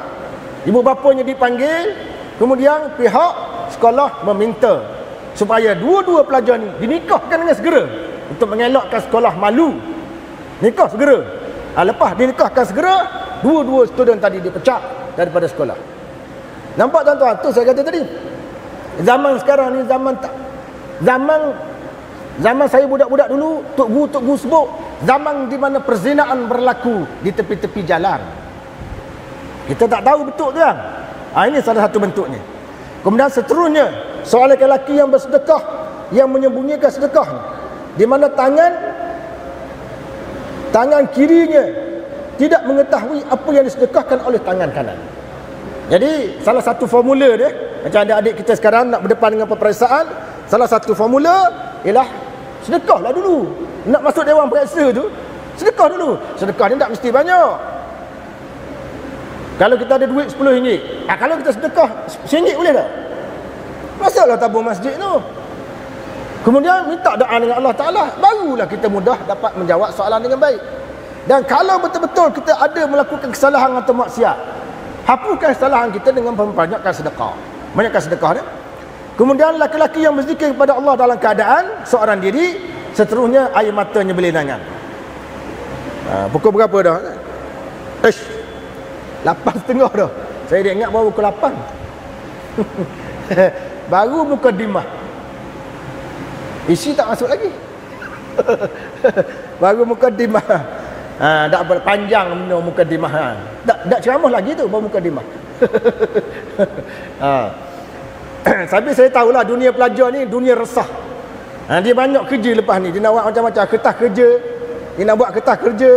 Ibu bapanya dipanggil. Kemudian pihak sekolah meminta supaya dua-dua pelajar ni dinikahkan dengan segera. Untuk mengelakkan sekolah malu. Nikah segera. Lepas dinikahkan segera, dua-dua student tadi dipecat daripada sekolah. Nampak tuan-tuan? Tu saya kata tadi. Zaman sekarang ni Zaman saya budak-budak dulu, Tok Guru sebut, zaman di mana perzinaan berlaku di tepi-tepi jalan. Kita tak tahu betul tu kan? Ini salah satu bentuknya. Kemudian seterusnya, soal lelaki yang bersedekah, yang menyembunyikan sedekah, di mana tangan kirinya tidak mengetahui apa yang disedekahkan oleh tangan kanan. Jadi salah satu formula dia, macam adik-adik kita sekarang nak berdepan dengan peperiksaan, salah satu formula ialah sedekahlah dulu. Nak masuk dewan periksa tu, sedekah dulu. Sedekah ni tak mesti banyak. Kalau kita ada duit RM10, kalau kita sedekah RM1 boleh tak? Masuklah tabung masjid tu. Kemudian minta doa dengan Allah Ta'ala, barulah kita mudah dapat menjawab soalan dengan baik. Dan kalau betul-betul kita ada melakukan kesalahan atau maksiat, hapuskan kesalahan kita dengan membanyakkan sedekah. Banyakkan sedekah dia. Kemudian laki-laki yang berzikir kepada Allah dalam keadaan seorang diri, seterusnya air matanya berlinangan. Pukul berapa dah? 8.30 dah. Saya dah ingat baru pukul 8. Baru mukadimah. Isi tak masuk lagi. Baru mukadimah. Tak berpanjang mukadimah. Tak ceramah lagi tu, baru mukadimah. Tapi saya tahulah dunia pelajar ni dunia resah. Dia banyak kerja lepas ni. Dia nak buat macam-macam kertas kerja. Dia nak buat kertas kerja,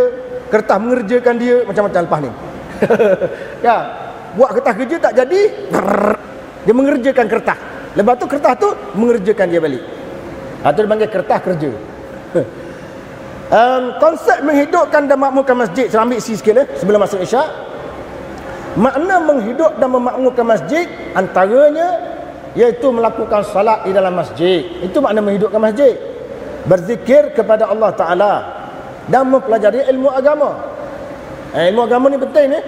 kertas mengerjakan dia macam-macam lepas ni. Ya, buat kertas kerja tak jadi, dia mengerjakan kertas. Lepas tu kertas tu mengerjakan dia balik. Itu dipanggil kertas kerja. Konsep menghidupkan dan memakmurkan masjid, saya ambil isi sikit sebelum masuk Isyak. Makna menghidup dan memakmurkan masjid antaranya iaitu melakukan salat di dalam masjid. Itu makna menghidupkan masjid. Berzikir kepada Allah Ta'ala dan mempelajari ilmu agama. Ilmu agama ni penting ni.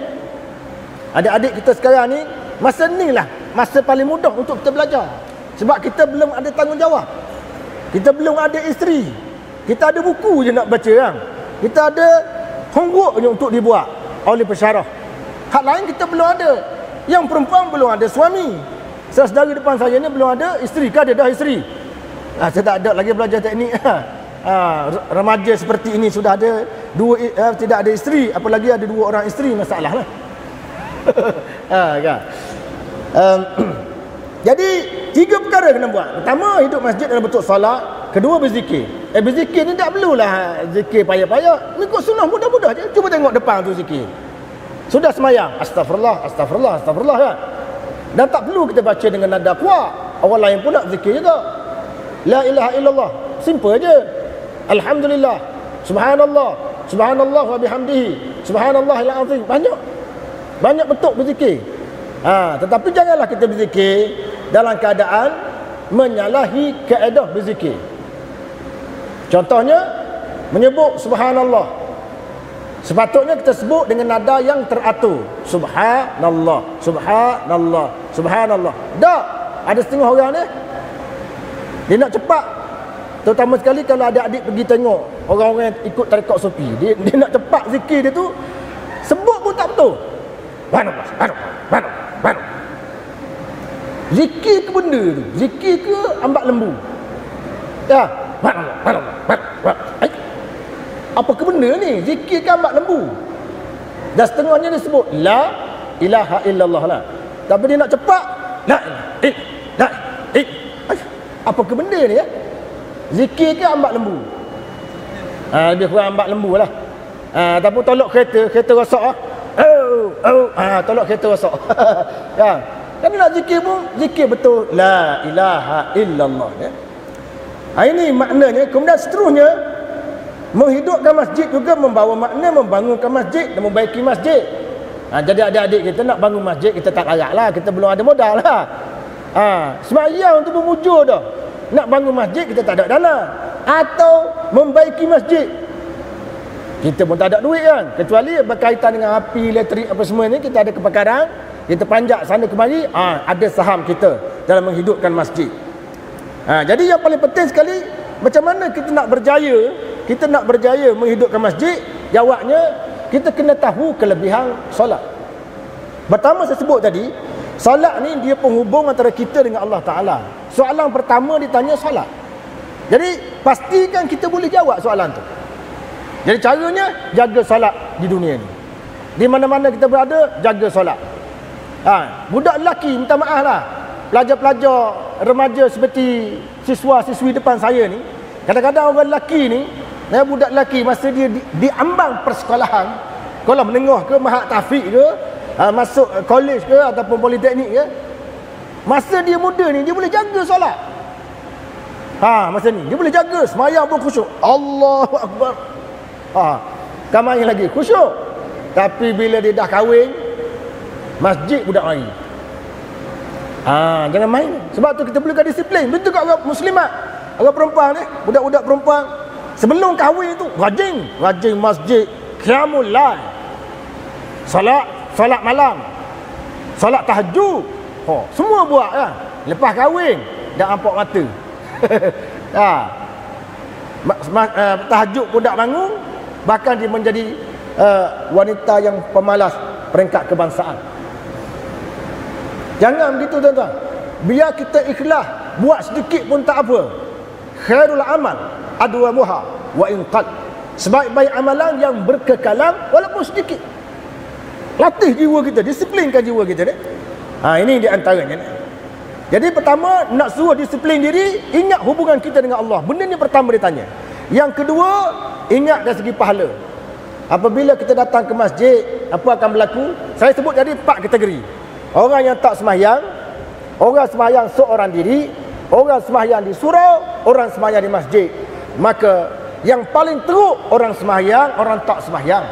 Adik-adik kita sekarang ni Masa ni lah masa paling mudah untuk kita belajar. Sebab kita belum ada tanggungjawab. Kita belum ada isteri. Kita ada buku je nak baca kan. Kita ada homework je untuk dibuat oleh pensyarah. Hak lain kita belum ada. Yang perempuan belum ada suami. Saudara depan saya ni belum ada isteri. Kan dia dah isteri? Saya tak ada lagi belajar teknik. Remaja seperti ini sudah ada tidak ada isteri, apalagi ada 2 orang isteri, masalah lah. Kan? Jadi 3 perkara kena buat. Pertama, hidup masjid dalam bentuk solat. Kedua, berzikir. Berzikir ni tak perlulah zikir payah-payah. Ikut sunnah mudah-mudah je. Cuba tengok depan tu zikir. Sudah semayang, astagfirullah, astagfirullah, astagfirullah kan. Dan tak perlu kita baca dengan nada kuat. Orang lain pun nak zikir juga. La ilaha illallah, simple je. Alhamdulillah, subhanallah, subhanallah wa bihamdihi, subhanallahil azim. Banyak bentuk berzikir. Tetapi janganlah kita berzikir dalam keadaan menyalahi kaedah berzikir. Contohnya menyebut subhanallah, sepatutnya kita sebut dengan nada yang teratur. Subhanallah, subhanallah, subhanallah. Tak, ada setengah orang ni dia nak cepat. Terutama sekali kalau adik-adik pergi tengok orang-orang yang ikut tarekat sufi, dia nak cepat zikir dia tu, sebut pun tak betul. Zikir ke benda tu? Zikir ke ambak lembu? Ya. Apa ke benda ni? Zikir ke ambak lembu? Dan setengahnya dia sebut la ilaha illallah lah. Tapi dia nak cepat, la ilaha. Apa ke benda ni ya? Zikir ke ambak lembu? Lebih kurang ambak lembu lah. Ataupun tolak kereta rosak lah. Tolak kereta rosak. Ya. Kan nak zikir pun zikir betul la ilaha illallah ya. Ini maknanya. Kemudian seterusnya, menghidupkan masjid juga membawa makna membangunkan masjid dan membaiki masjid. Jadi adik-adik kita nak bangun masjid, kita tak layak lah, kita belum ada modal lah. Semayang untuk bermujur dah. Nak bangun masjid kita tak ada dana. Atau membaiki masjid, kita pun tak ada duit kan. Kecuali berkaitan dengan api, elektrik apa semua ni, kita ada kebakaran, kita panjat sana kemari, ada saham kita dalam menghidupkan masjid. Jadi yang paling penting sekali, macam mana kita nak berjaya, menghidupkan masjid? Jawabnya, kita kena tahu kelebihan solat. Pertama saya sebut tadi, solat ni dia penghubung antara kita dengan Allah Ta'ala. Soalan pertama ditanya solat. Jadi pastikan kita boleh jawab soalan tu. Jadi caranya, jaga solat di dunia ni. Di mana-mana kita berada, jaga solat. Budak lelaki, minta maaf lah, pelajar-pelajar remaja seperti siswa-siswi depan saya ni, kadang-kadang orang lelaki ni, budak lelaki masa dia diambang persekolahan, sekolah menengah ke, Mahat Tafiq ke, masuk college ke ataupun politeknik ke, masa dia muda ni dia boleh jaga solat. Masa ni dia boleh jaga, semayang pun khusyuk, Allahu Akbar. Kamai lagi khusyuk. Tapi bila dia dah kahwin, masjid budak mari. Jangan main. Sebab tu kita perlukan disiplin. Betul kat orang muslimat, orang perempuan ni, budak-budak perempuan sebelum kahwin tu rajin masjid, qiyamul lail, solat malam, solat tahajud, semua buat kan. Lepas kahwin dah ampak mata. Tahajud pun tak bangun, bahkan dia menjadi wanita yang pemalas peringkat kebangsaan. Jangan begitu tuan-tuan. Biar kita ikhlas, buat sedikit pun tak apa. Khairul amal adwamuha wa in qal. Sebaik-baik amalan yang berkekalan walaupun sedikit. Latih jiwa kita, disiplinkan jiwa kita ni. Ini di antaranya. Jadi pertama, nak suruh disiplin diri, ingat hubungan kita dengan Allah. Benda ni pertama dia tanya. Yang kedua, ingat dari segi pahala. Apabila kita datang ke masjid, apa akan berlaku? Saya sebut jadi 4 kategori. Orang yang tak semayang, orang semayang seorang diri, orang semayang di surau, orang semayang di masjid. Maka yang paling teruk orang semayang, orang tak semayang.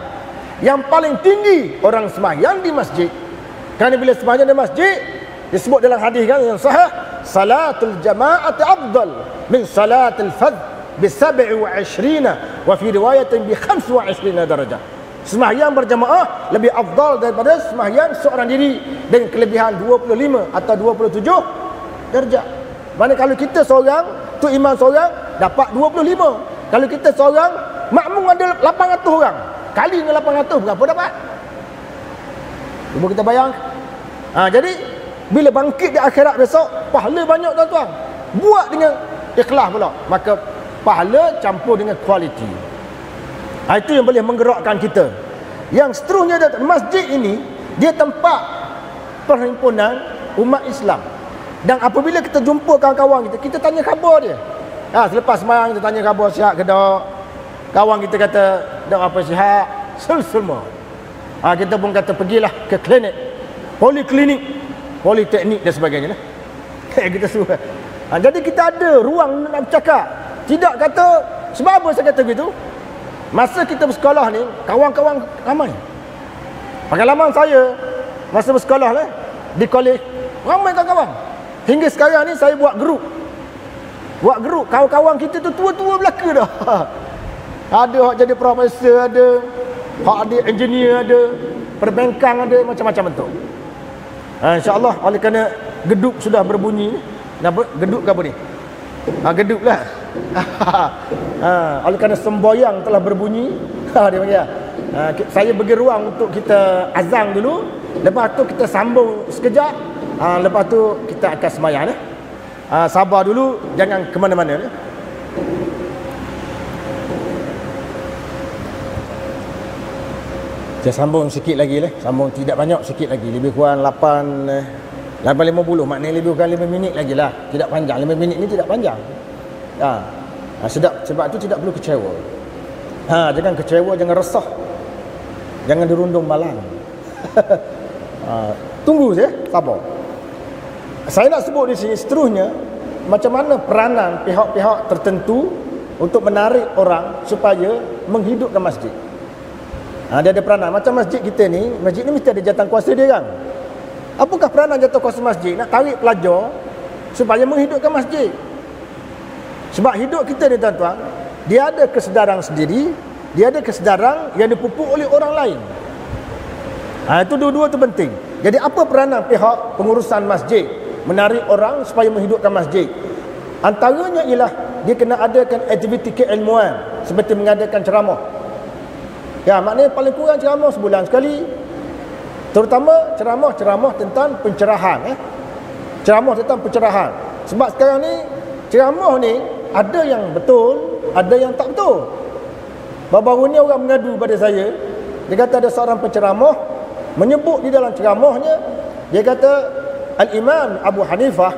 Yang paling tinggi orang semayang di masjid. Kerana bila semayang di masjid, disebut dalam hadis kan yang sahih, salatul jama'ati afdal min salatul fadh bi 27 wa fi riwayatin bi 25 darajah. Sembahyang berjamaah lebih afdal daripada sembahyang seorang diri dengan kelebihan 25 atau 27 darjat. Mana kalau kita seorang, tu imam seorang dapat 25. Kalau kita seorang, makmum ada 800 orang. Kali dengan 800 berapa dapat? Cuba kita bayang. Jadi bila bangkit di akhirat besok, pahala banyak tuan-tuan. Buat dengan ikhlas pula, maka pahala campur dengan kualiti. Itu yang boleh menggerakkan kita. Yang seterusnya, masjid ini dia tempat perhimpunan umat Islam. Dan apabila kita jumpa kawan-kawan kita, kita tanya khabar dia. Selepas sembahyang kita tanya khabar, sihat ke tak? Kawan kita kata tak apa, sihat, semua. Kita pun kata pergilah ke klinik, poliklinik, politeknik dan sebagainya lah. Kita suruh. Jadi kita ada ruang nak bercakap. Tidak kata, sebab apa saya kata begitu? Masa kita bersekolah ni, kawan-kawan ramai. Pengalaman saya masa bersekolah lah di kolej, ramai kawan-kawan. Hingga sekarang ni saya buat grup. Kawan-kawan kita tu tua-tua belaka dah. Ada hak jadi profesor, ada hak ada engineer, ada perbankan, ada macam-macam bentuk. InsyaAllah oleh kerana geduk sudah berbunyi. Geduk ke apa ni? Geduk lah. Oleh kerana semboyang telah berbunyi, dia panggil. Saya bagi ruang untuk kita azan dulu. Lepas tu kita sambung sekejap. Lepas tu kita akan sembahyang. Sabar dulu, jangan ke mana-mana. Saya sambung sikit lagi lah. Sambung tidak banyak, sikit lagi. Lebih kurang 8.50. Maknanya lebih kurang 5 minit lagi lah. Tidak panjang. 5 minit ni tidak panjang. Sebab tu tidak perlu kecewa. Jangan kecewa, jangan resah, jangan dirundung malang. Tunggu je, sabar. Saya nak sebut di sini seterusnya macam mana peranan pihak-pihak tertentu untuk menarik orang supaya menghidupkan masjid. Dia ada peranan. Macam masjid kita ni, masjid ni mesti ada jawatankuasa dia kan. Apakah peranan jawatankuasa masjid? Nak tarik pelajar supaya menghidupkan masjid. Sebab hidup kita ni tuan-tuan, dia ada kesedaran sendiri, dia ada kesedaran yang dipupuk oleh orang lain. Itu dua-dua tu penting. Jadi apa peranan pihak pengurusan masjid menarik orang supaya menghidupkan masjid? Antaranya ialah dia kena adakan aktiviti keilmuan seperti mengadakan ceramah. Maknanya paling kurang ceramah sebulan sekali. Terutama ceramah tentang pencerahan. Ceramah tentang pencerahan. Sebab sekarang ni ceramah ni ada yang betul, ada yang tak betul. Baru-baru ni orang mengadu pada saya. Dia kata ada seorang penceramah menyebut di dalam ceramahnya, dia kata Al-Imam Abu Hanifah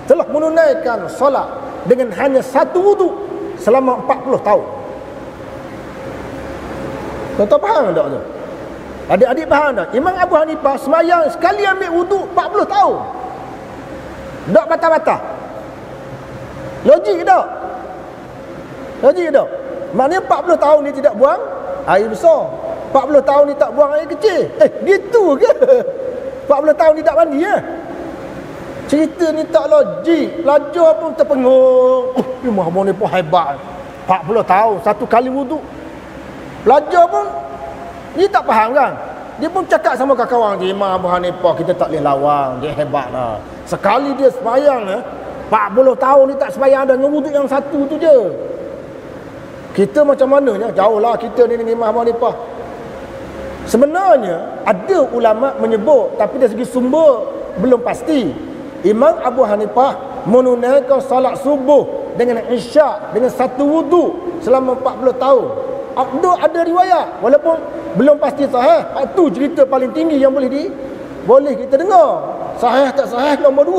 telah menunaikan solat dengan hanya satu wuduk selama 40 tahun. Tuan-tuan faham tak tu? Adik-adik faham tak? Imam Abu Hanifah semayang sekali ambil wuduk 40 tahun. Tak patah-patah. Logik tak? Maknanya 40 tahun ni tidak buang air besar, 40 tahun ni tak buang air kecil. Gitu ke? 40 tahun ni tak mandi Cerita ni tak logik. Pelajar pun terpengung. Imam Abu Hanifah hebat, 40 tahun satu kali wuduk. Pelajar pun dia tak faham kan. Dia pun cakap sama kawan-kawan dia, Imam Abu Hanifah kita tak boleh lawan, dia hebat lah. Sekali dia sembahyang 40 tahun ni tak sembahyang dengan wuduk yang satu tu je. Kita macam mananya? Jauh lah kita ni dengan Imam Abu Hanifah. Sebenarnya ada ulama menyebut, tapi dari segi sumber belum pasti. Imam Abu Hanifah menunaikan salat subuh dengan isyak dengan satu wuduk selama 40 tahun. Ada riwayat walaupun belum pasti sahih. Itu cerita paling tinggi yang boleh kita dengar. Sahih tak sahih nombor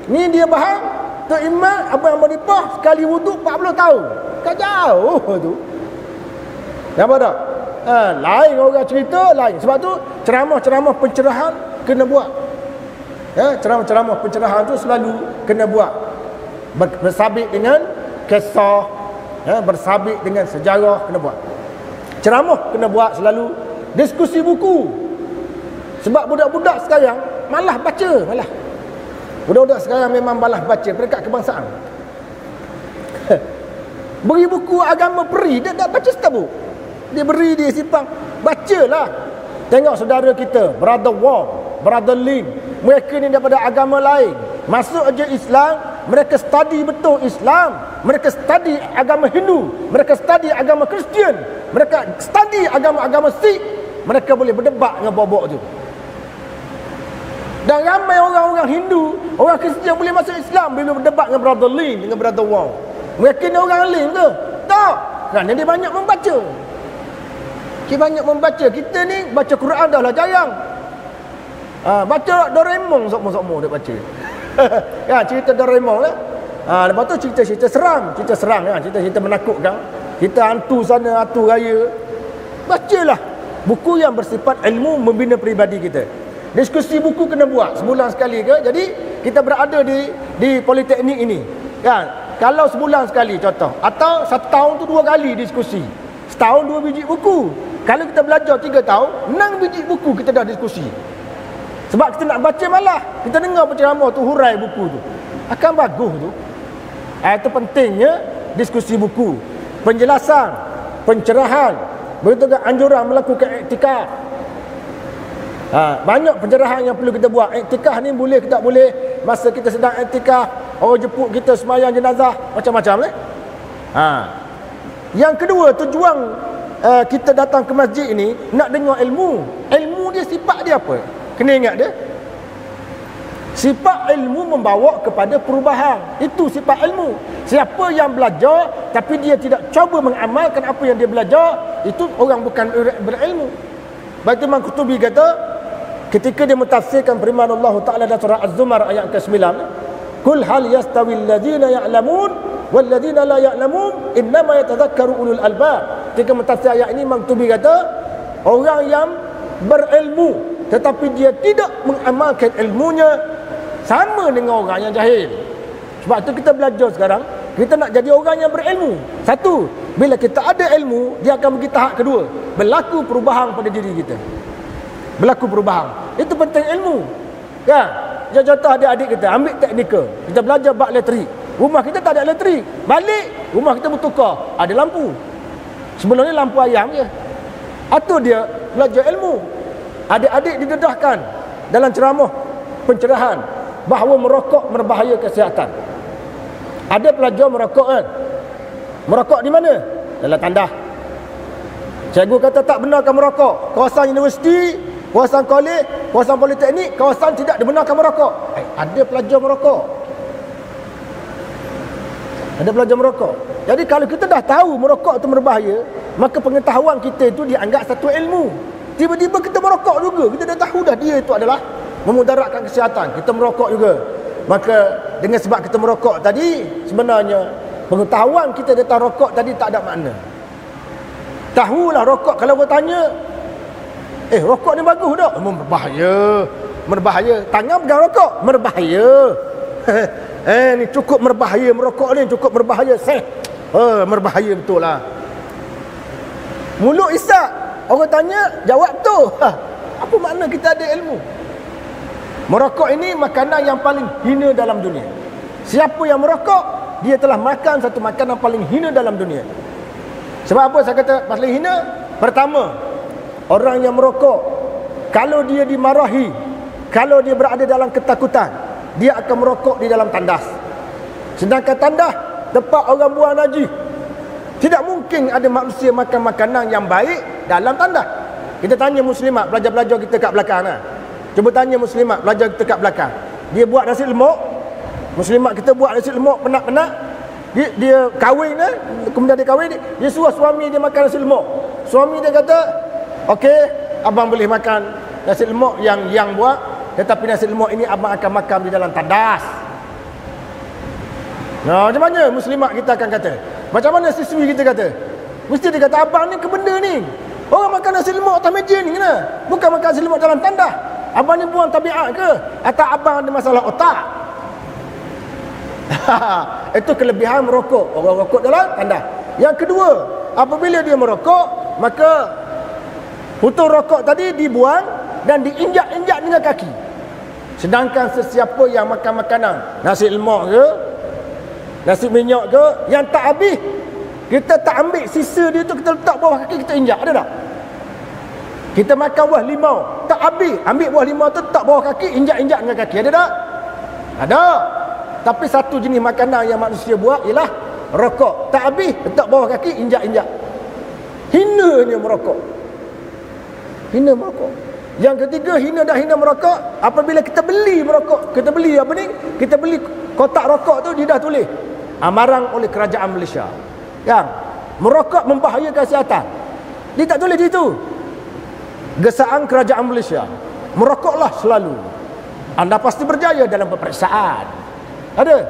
2. Ni dia faham Tok Imam Abu Hanifah sekali wuduk 40 tahun. Kan jauh tu. Nampak tak? Lain orang cerita lain. Sebab tu ceramah-ceramah pencerahan kena buat. Ceramah-ceramah pencerahan tu selalu kena buat. Bersabit dengan kisah, bersabit dengan sejarah kena buat. Ceramah kena buat selalu. Diskusi buku. Sebab budak-budak sekarang malah baca, malah. Budak-budak sekarang memang malah baca peringkat kebangsaan. Beri buku agama peri, dia tak baca setabuk. Dia beri, dia simpang. Bacalah. Tengok saudara kita, Brother Wong, Brother Lim, mereka ni daripada agama lain, masuk aja Islam, mereka study betul Islam, mereka study agama Hindu, mereka study agama Kristian, mereka study agama-agama Sikh, mereka boleh berdebat dengan bobok tu. Dan ramai orang-orang Hindu, orang Kristian boleh masuk Islam bila berdebat dengan Brother Lim, dengan Brother Wong. Mereka ni orang alim ke? Tak. Kerana dia banyak membaca. Dia banyak membaca. Kita ni baca Quran dah lah jarang. Baca Doraemon sokmo-sokmo dia baca. Ya, cerita Doraemon lah. Lepas tu cerita-cerita seram. Cerita serang kan? Cerita-cerita menakutkan. Kita hantu sana, hantu raya. Bacalah buku yang bersifat ilmu membina peribadi kita. Diskusi buku kena buat sebulan sekali ke. Jadi kita berada di politeknik ini kan. Kalau sebulan sekali contoh, atau satu tahun tu 2 kali diskusi, setahun 2 biji buku. Kalau kita belajar 3 tahun, 6 biji buku kita dah diskusi. Sebab kita nak baca malah, kita dengar penceramah tu hurai buku tu, akan bagus tu. Itu pentingnya diskusi buku, penjelasan, pencerahan, begitu juga anjuran melakukan iktikaf. Banyak pencerahan yang perlu kita buat. Iktikaf ni boleh ke tak boleh, masa kita sedang iktikaf, orang jemput kita sembahyang jenazah, macam-macam. Yang kedua, tujuan kita datang ke masjid ini nak dengar ilmu. Ilmu dia sifat dia apa? Kena ingat dia. Sifat ilmu membawa kepada perubahan. Itu sifat ilmu. Siapa yang belajar tapi dia tidak cuba mengamalkan apa yang dia belajar, itu orang bukan berilmu. Baik Imam Qurtubi kata ketika dia mentafsirkan firman Allah Ta'ala dalam surah Az-Zumar ayat ke-9, "Qul hal yastawil ladzina ya'lamun wal ladzina la ya'lamun innama yatadhakkaru ulul albab." Ketika mentafsir ayat ini, Imam Qurtubi kata orang yang berilmu tetapi dia tidak mengamalkan ilmunya sama dengan orang yang jahil. Sebab tu kita belajar sekarang, kita nak jadi orang yang berilmu. Satu, bila kita ada ilmu, dia akan pergi tahap kedua, berlaku perubahan pada diri kita. Berlaku perubahan. Itu penting ilmu. Ya. Contoh adik-adik kita ambil teknikal, kita belajar bab elektrik. Rumah kita tak ada elektrik. Balik, rumah kita bertukar, ada lampu. Sebelum ni lampu ayam je. Atau dia belajar ilmu. Adik-adik didedahkan dalam ceramah pencerahan bahawa merokok berbahaya kesihatan. Ada pelajar merokok kan? Merokok di mana? Dalam tandas. Cikgu kata tak benarkan merokok. Kawasan universiti, kawasan kolej, kawasan politeknik, kawasan tidak dibenarkan merokok. Ada pelajar merokok. Ada pelajar merokok. Jadi kalau kita dah tahu merokok itu berbahaya, maka pengetahuan kita itu dianggap satu ilmu. Tiba-tiba kita merokok juga. Kita dah tahu dah dia itu adalah memudaratkan kesihatan. Kita merokok juga. Maka dengan sebab kita merokok tadi, sebenarnya pengetahuan kita tentang rokok tadi tak ada makna. Tahulah rokok, kalau orang tanya, rokok ni bagus tak? Berbahaya. Berbahaya. Tangan pegang rokok, berbahaya. Ni cukup berbahaya, merokok ni cukup berbahaya. Berbahaya betul lah. Mulut isap, orang tanya, jawab tu. Apa makna kita ada ilmu? Merokok ini makanan yang paling hina dalam dunia. Siapa yang merokok, dia telah makan satu makanan paling hina dalam dunia. Sebab apa saya kata paling hina? Pertama, orang yang merokok, kalau dia dimarahi, kalau dia berada dalam ketakutan, dia akan merokok di dalam tandas. Sedangkan tandas tempat orang buang najis. Tidak mungkin ada manusia makan makanan yang baik dalam tandas. Kita tanya muslimat, pelajar-pelajar kita kat belakang lah. Cuba tanya muslimat, pelajar kita kat belakang. Dia buat nasi lemak. Muslimat kita buat nasi lemak penat-penat. Dia kahwin lah. Kemudian dia kahwin, dia suruh suami dia makan nasi lemak. Suami dia kata, okey, abang boleh makan nasi lemak yang buat, tetapi nasi lemak ini abang akan makan di dalam tandas. Nah, macam mana muslimat kita akan kata? Macam mana siswi kita kata? Mesti dia kata, abang ni ke benda ni? Orang makan nasi lemak atas meja ni kena. Bukan makan nasi lemak dalam tandas. Abang ni buang tabiat ke? Atau abang ada masalah otak? Itu kelebihan merokok. Orang rokok dalam tandas. Yang kedua, apabila dia merokok, maka putung rokok tadi dibuang dan diinjak-injak dengan kaki. Sedangkan sesiapa yang makan makanan, nasi lemak ke, nasi minyak ke, yang tak habis, kita tak ambil sisa dia tu, kita letak bawah kaki, kita injak. Ada tak? Kita makan buah limau, tak habis, ambil buah limau tu tak bawah kaki, injak-injak dengan kaki. Ada tak? Ada. Tapi satu jenis makanan yang manusia buat ialah rokok. Tak habis, letak bawah kaki, injak-injak. Hinanya merokok. Hina merokok. Yang ketiga, hina dah hina merokok. Apabila kita beli merokok, kita beli apa ni? Kita beli kotak rokok tu, dia dah tulis amarang oleh kerajaan Malaysia. Yang merokok membahayakan kesihatan. Dia tak tulis di situ. Gesaan kerajaan Malaysia. Merokoklah selalu. Anda pasti berjaya dalam peperiksaan. Ada.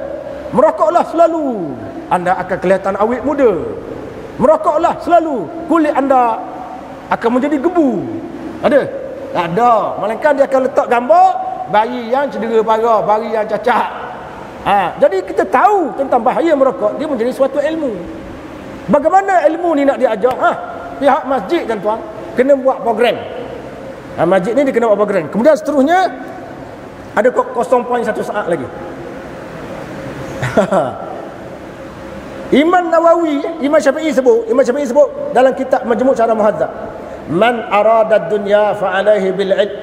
Merokoklah selalu. Anda akan kelihatan awet muda. Merokoklah selalu. Kulit anda akan menjadi gebu. Ada. Tak ada. Melainkan dia akan letak gambar bayi yang cedera parah, bayi yang cacat. Jadi kita tahu tentang bahaya merokok. Dia menjadi suatu ilmu. Bagaimana ilmu ni nak diajar? Pihak masjid dan tuan kena buat program. Masjid ni dia kena buat program. Kemudian seterusnya ada 0.1 saat lagi. Imam Nawawi, Imam Syafi'i sebut dalam kitab Majmu' Syarah Muhadzab, man arada ad-dunya fa alaihi bil ilm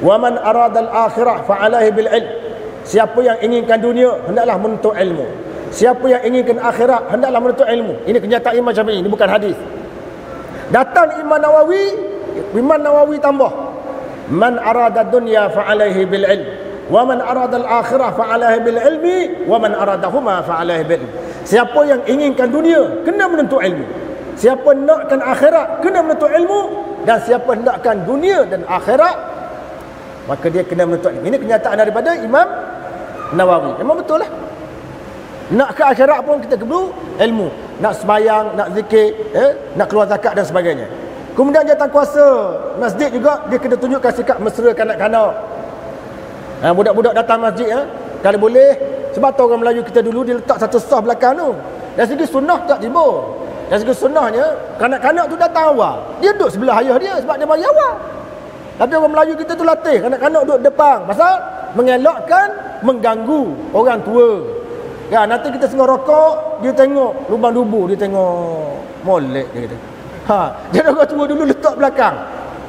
wa man arada al-akhirah fa alaihi bil ilm. Siapa yang inginkan dunia hendaklah menuntut ilmu. Siapa yang inginkan akhirat hendaklah menuntut ilmu. Ini kenyataan Imam Syafi'i, ini bukan hadis. Datang Imam Nawawi tambah, man arada dunya fa alaihi bil ilm wa man arada al akhirah fa alaihi bil ilmi wa man aradahuma fa alaihi bil ilm. Siapa yang inginkan dunia kena menuntut ilmu. Siapa nakkan akhirat kena menuntut ilmu, dan siapa nakkan dunia dan akhirat maka dia kena menuntut ilmu. Ini kenyataan daripada Imam Nawawi. Memang betul lah. Nak ke akhirat pun kita perlu ilmu. Nak sembahyang, nak zikir, nak keluar zakat dan sebagainya. Kemudian jawatan kuasa masjid juga, dia kena tunjukkan sikap mesra kanak-kanak. Budak-budak datang masjid, kalau boleh, sebab tu orang Melayu kita dulu dia letak satu sah belakang tu. Dari segi sunnah tak tiba. Dari segi sunnahnya, kanak-kanak tu datang awal. Dia duduk sebelah ayah dia sebab dia mari awal. Tapi orang Melayu kita tu latih kanak-kanak duduk depan. Pasal mengelakkan mengganggu orang tua. Ya, nanti kita tengah rokok, dia tengok lubang dubu, dia tengok molek dia kata. Jadi orang tua dulu letak belakang.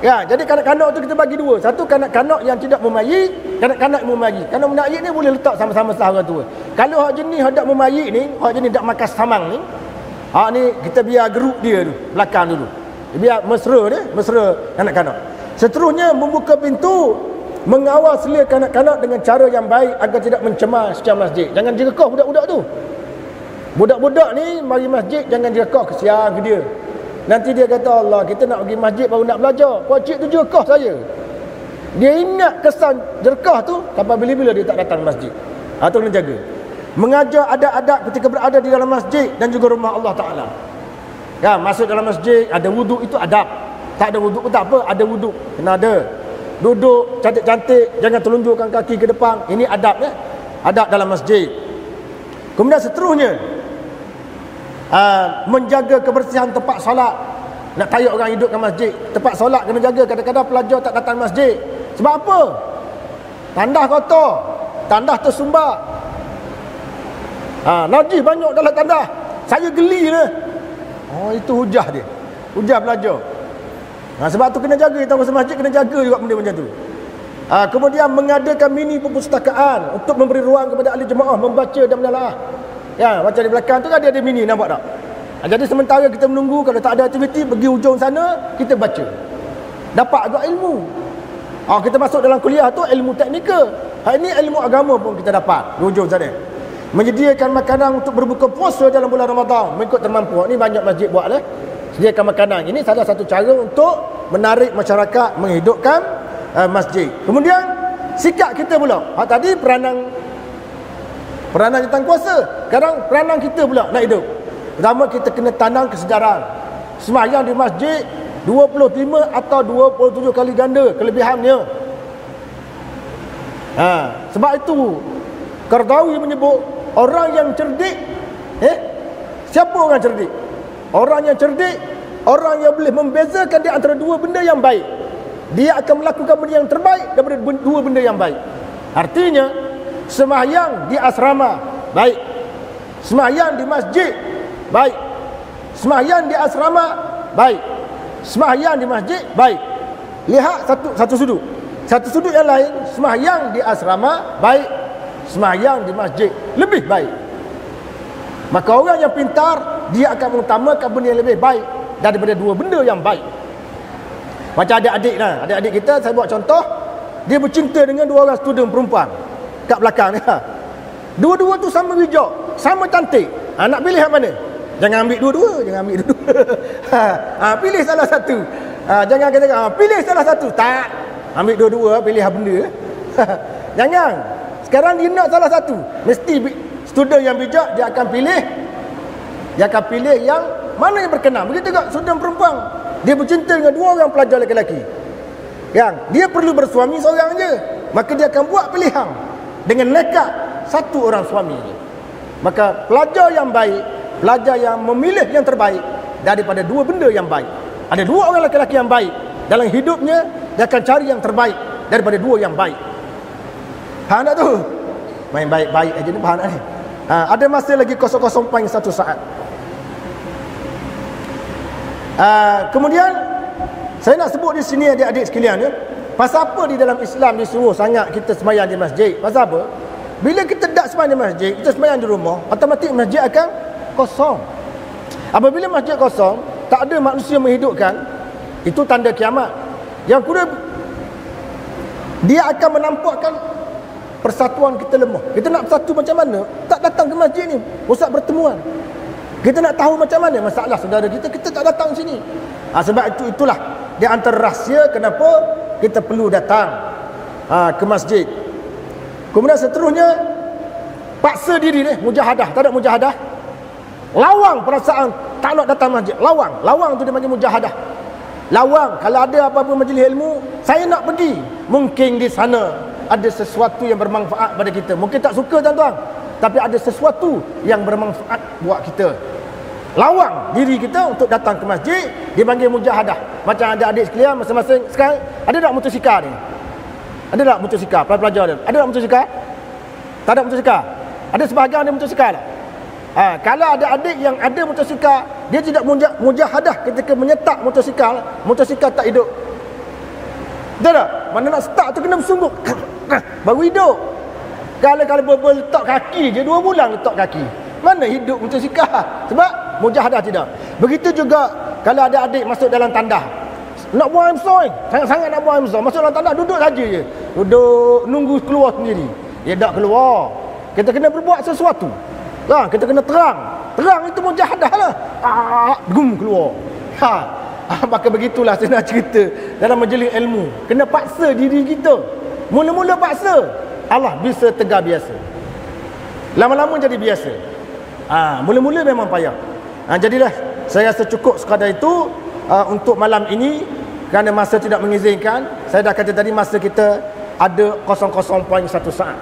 Ya, jadi kanak-kanak tu kita bagi dua. Satu kanak-kanak yang tidak memayik, kanak-kanak yang memayik. Kanak memayik ni boleh letak sama-sama sah orang tua. Kalau hak jenis hendak memayik ni, hak jenis hendak makan samang ni, ni kita biar geruk dia tu, belakang dulu. Biar mesra dia, mesra kanak-kanak. Seterusnya membuka pintu, mengawal selia kanak-kanak dengan cara yang baik agar tidak mencemaskan masjid. Jangan jerekah budak-budak tu. Budak-budak ni mari masjid jangan jerekah, kesian ke dia. Nanti dia kata, Allah, kita nak pergi masjid baru nak belajar. Pakcik tu jerekah saya. Dia ingat kesan jerekah tu sampai bila-bila dia tak datang masjid. Itu kena jaga. Mengajar adab-adab ketika berada di dalam masjid dan juga rumah Allah Ta'ala. Ya, masuk dalam masjid, ada wuduk, itu adab. Tak ada wuduk pun tak apa, ada wuduk. Kena ada. Duduk cantik-cantik, jangan telunjukkan kaki ke depan. Ini adab, ya? Adab dalam masjid. Kemudian seterusnya, menjaga kebersihan tempat solat. Nak tarik orang hidup ke masjid, tempat solat kena jaga. Kadang-kadang pelajar tak datang masjid. Sebab apa? Tandas kotor, tandas tersumbat, najis banyak dalam tandas. Saya geli lah. Itu hujah dia, hujah pelajar. Sebab tu kena jaga. Kita masa masjid kena jaga juga benda macam tu. Kemudian mengadakan mini perpustakaan untuk memberi ruang kepada ahli jemaah membaca dan menelaah. Ya, macam di belakang tu kan dia ada mini, nampak tak? Jadi sementara kita menunggu, kalau tak ada aktiviti, pergi hujung sana, kita baca. Dapat agak ilmu. Kita masuk dalam kuliah tu ilmu teknikal. Ini ilmu agama pun kita dapat di hujung sana. Menyediakan makanan untuk berbuka puasa dalam bulan Ramadan mengikut termampu. Ini banyak masjid buat lah. Sediakan makanan. Ini salah satu cara untuk menarik masyarakat, menghidupkan masjid. Kemudian sikap kita pula. Tadi peranan jawatan kuasa. Sekarang peranan kita pula nak hidup. Pertama, kita kena tanam kesedaran. Sembahyang di masjid 25 atau 27 kali ganda kelebihannya. Sebab itu Qardawi menyebut orang yang cerdik. Siapa orang cerdik? Orang yang cerdik, orang yang boleh membezakan di antara dua benda yang baik. Dia akan melakukan benda yang terbaik daripada dua benda yang baik. Artinya, sembahyang di asrama baik, sembahyang di masjid baik, sembahyang di asrama baik, sembahyang di masjid baik. lihat satu sudut. Satu sudut yang lain, sembahyang di asrama baik, sembahyang di masjid lebih baik. Maka orang yang pintar, dia akan mengutamakan benda yang lebih baik daripada dua benda yang baik. Macam adik-adik lah, adik-adik kita, saya buat contoh, dia bercinta dengan dua orang student perempuan kat belakang ni. Dua-dua tu sama bijak, sama cantik. Nak pilih yang mana? Jangan ambil dua-dua, pilih salah satu. Jangan kata pilih salah satu. Tak, ambil dua-dua, pilih benda. Jangan. Sekarang dia nak salah satu. Mesti student yang bijak, dia akan pilih yang mana yang berkenan. Begitu juga student perempuan, dia bercinta dengan dua orang pelajar lelaki. Yang dia perlu bersuami seorang je, maka dia akan buat pilihan dengan nekat satu orang suami je. Maka pelajar yang baik, pelajar yang memilih yang terbaik daripada dua benda yang baik. Ada dua orang lelaki yang baik dalam hidupnya, dia akan cari yang terbaik daripada dua yang baik. Faham tak tu? Main baik-baik aja ni, faham tak ni? Ada masa lagi 0.1 saat. Kemudian saya nak sebut di sini adik-adik sekalian ya, pasal apa di dalam Islam disuruh sangat kita sembahyang di masjid? Pasal apa? Bila kita tak sembahyang di masjid, kita sembahyang di rumah, otomatik masjid akan kosong. Apabila masjid kosong, tak ada manusia menghidupkan, itu tanda kiamat. Yang kedua, dia akan menampakkan persatuan kita lemah. Kita nak bersatu macam mana? Tak datang ke masjid ni, pusat pertemuan. Kita nak tahu macam mana masalah saudara kita, kita tak datang sini. Sebab itulah di antara rahsia kenapa kita perlu datang ke masjid. Kemudian seterusnya, paksa diri ni, mujahadah. Tak ada mujahadah, lawang perasaan tak nak datang masjid. Lawang tu dia panggil mujahadah. Lawang, kalau ada apa-apa majlis ilmu, saya nak pergi. Mungkin di sana ada sesuatu yang bermanfaat pada kita. Mungkin tak suka tuan-tuan, tapi ada sesuatu yang bermanfaat buat kita. Lawang diri kita untuk datang ke masjid, dia panggil mujahadah. Macam ada adik sekalian masing-masing sekarang, ada tak motosikal ni? Ada tak motosikal? Pelajar dia, ada tak motosikal? Tak ada motosikal? Ada sebahagian ada motosikal tak? Kalau ada adik yang ada motosikal, dia tidak mujahadah ketika menyetak motosikal tak hidup. Betul tak? Mana nak start tu kena bersungguh baru hidup. Kalau letak kaki je 2 bulan letak kaki, mana hidup motosikal? Sebab mujahadah tidak. Begitu juga kalau ada adik masuk dalam tandas, nak buang air besar, sangat-sangat nak buang air besar, masuk dalam tandas, duduk saja je. Duduk nunggu keluar sendiri. Dia tak keluar. Kita kena berbuat sesuatu. Kita kena terang. Terang itu mujahadah lah. Keluar. Maka begitulah saya nak cerita dalam majlis ilmu. Kena paksa diri kita. Mula-mula paksa, Allah bisa tegar biasa. Lama-lama jadi biasa. Mula-mula memang payah. Jadilah saya rasa cukup sekadar itu untuk malam ini, kerana masa tidak mengizinkan. Saya dah kata tadi masa kita ada 0.1 saat.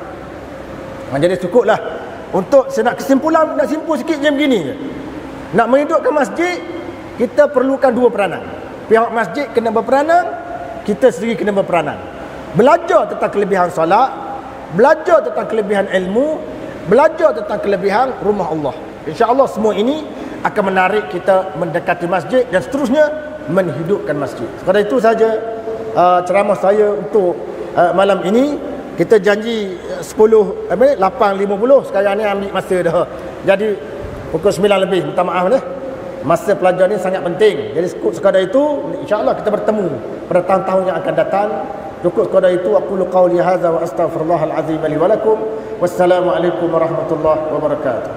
Jadi cukuplah. Untuk saya nak kesimpulan, nak simpul sikit je begini je. Nak menghidupkan masjid, kita perlukan 2 peranan. Pihak masjid kena berperanan, kita sendiri kena berperanan. Belajar tentang kelebihan solat, belajar tentang kelebihan ilmu, belajar tentang kelebihan rumah Allah. InsyaAllah semua ini akan menarik kita mendekati masjid dan seterusnya menghidupkan masjid. Sekadar itu saja ceramah saya untuk malam ini. Kita janji 8.50. Sekarang ni ambil masa dah. Jadi pukul 9 lebih. Minta maaf dah. Masa pelajar ni sangat penting. Jadi sekadar itu, insya-Allah kita bertemu pada tahun-tahun yang akan datang. Cukup sekadar itu, aku qauli hadza wa astaghfirullahal azim li wa lakum. Wassalamualaikum warahmatullahi wabarakatuh.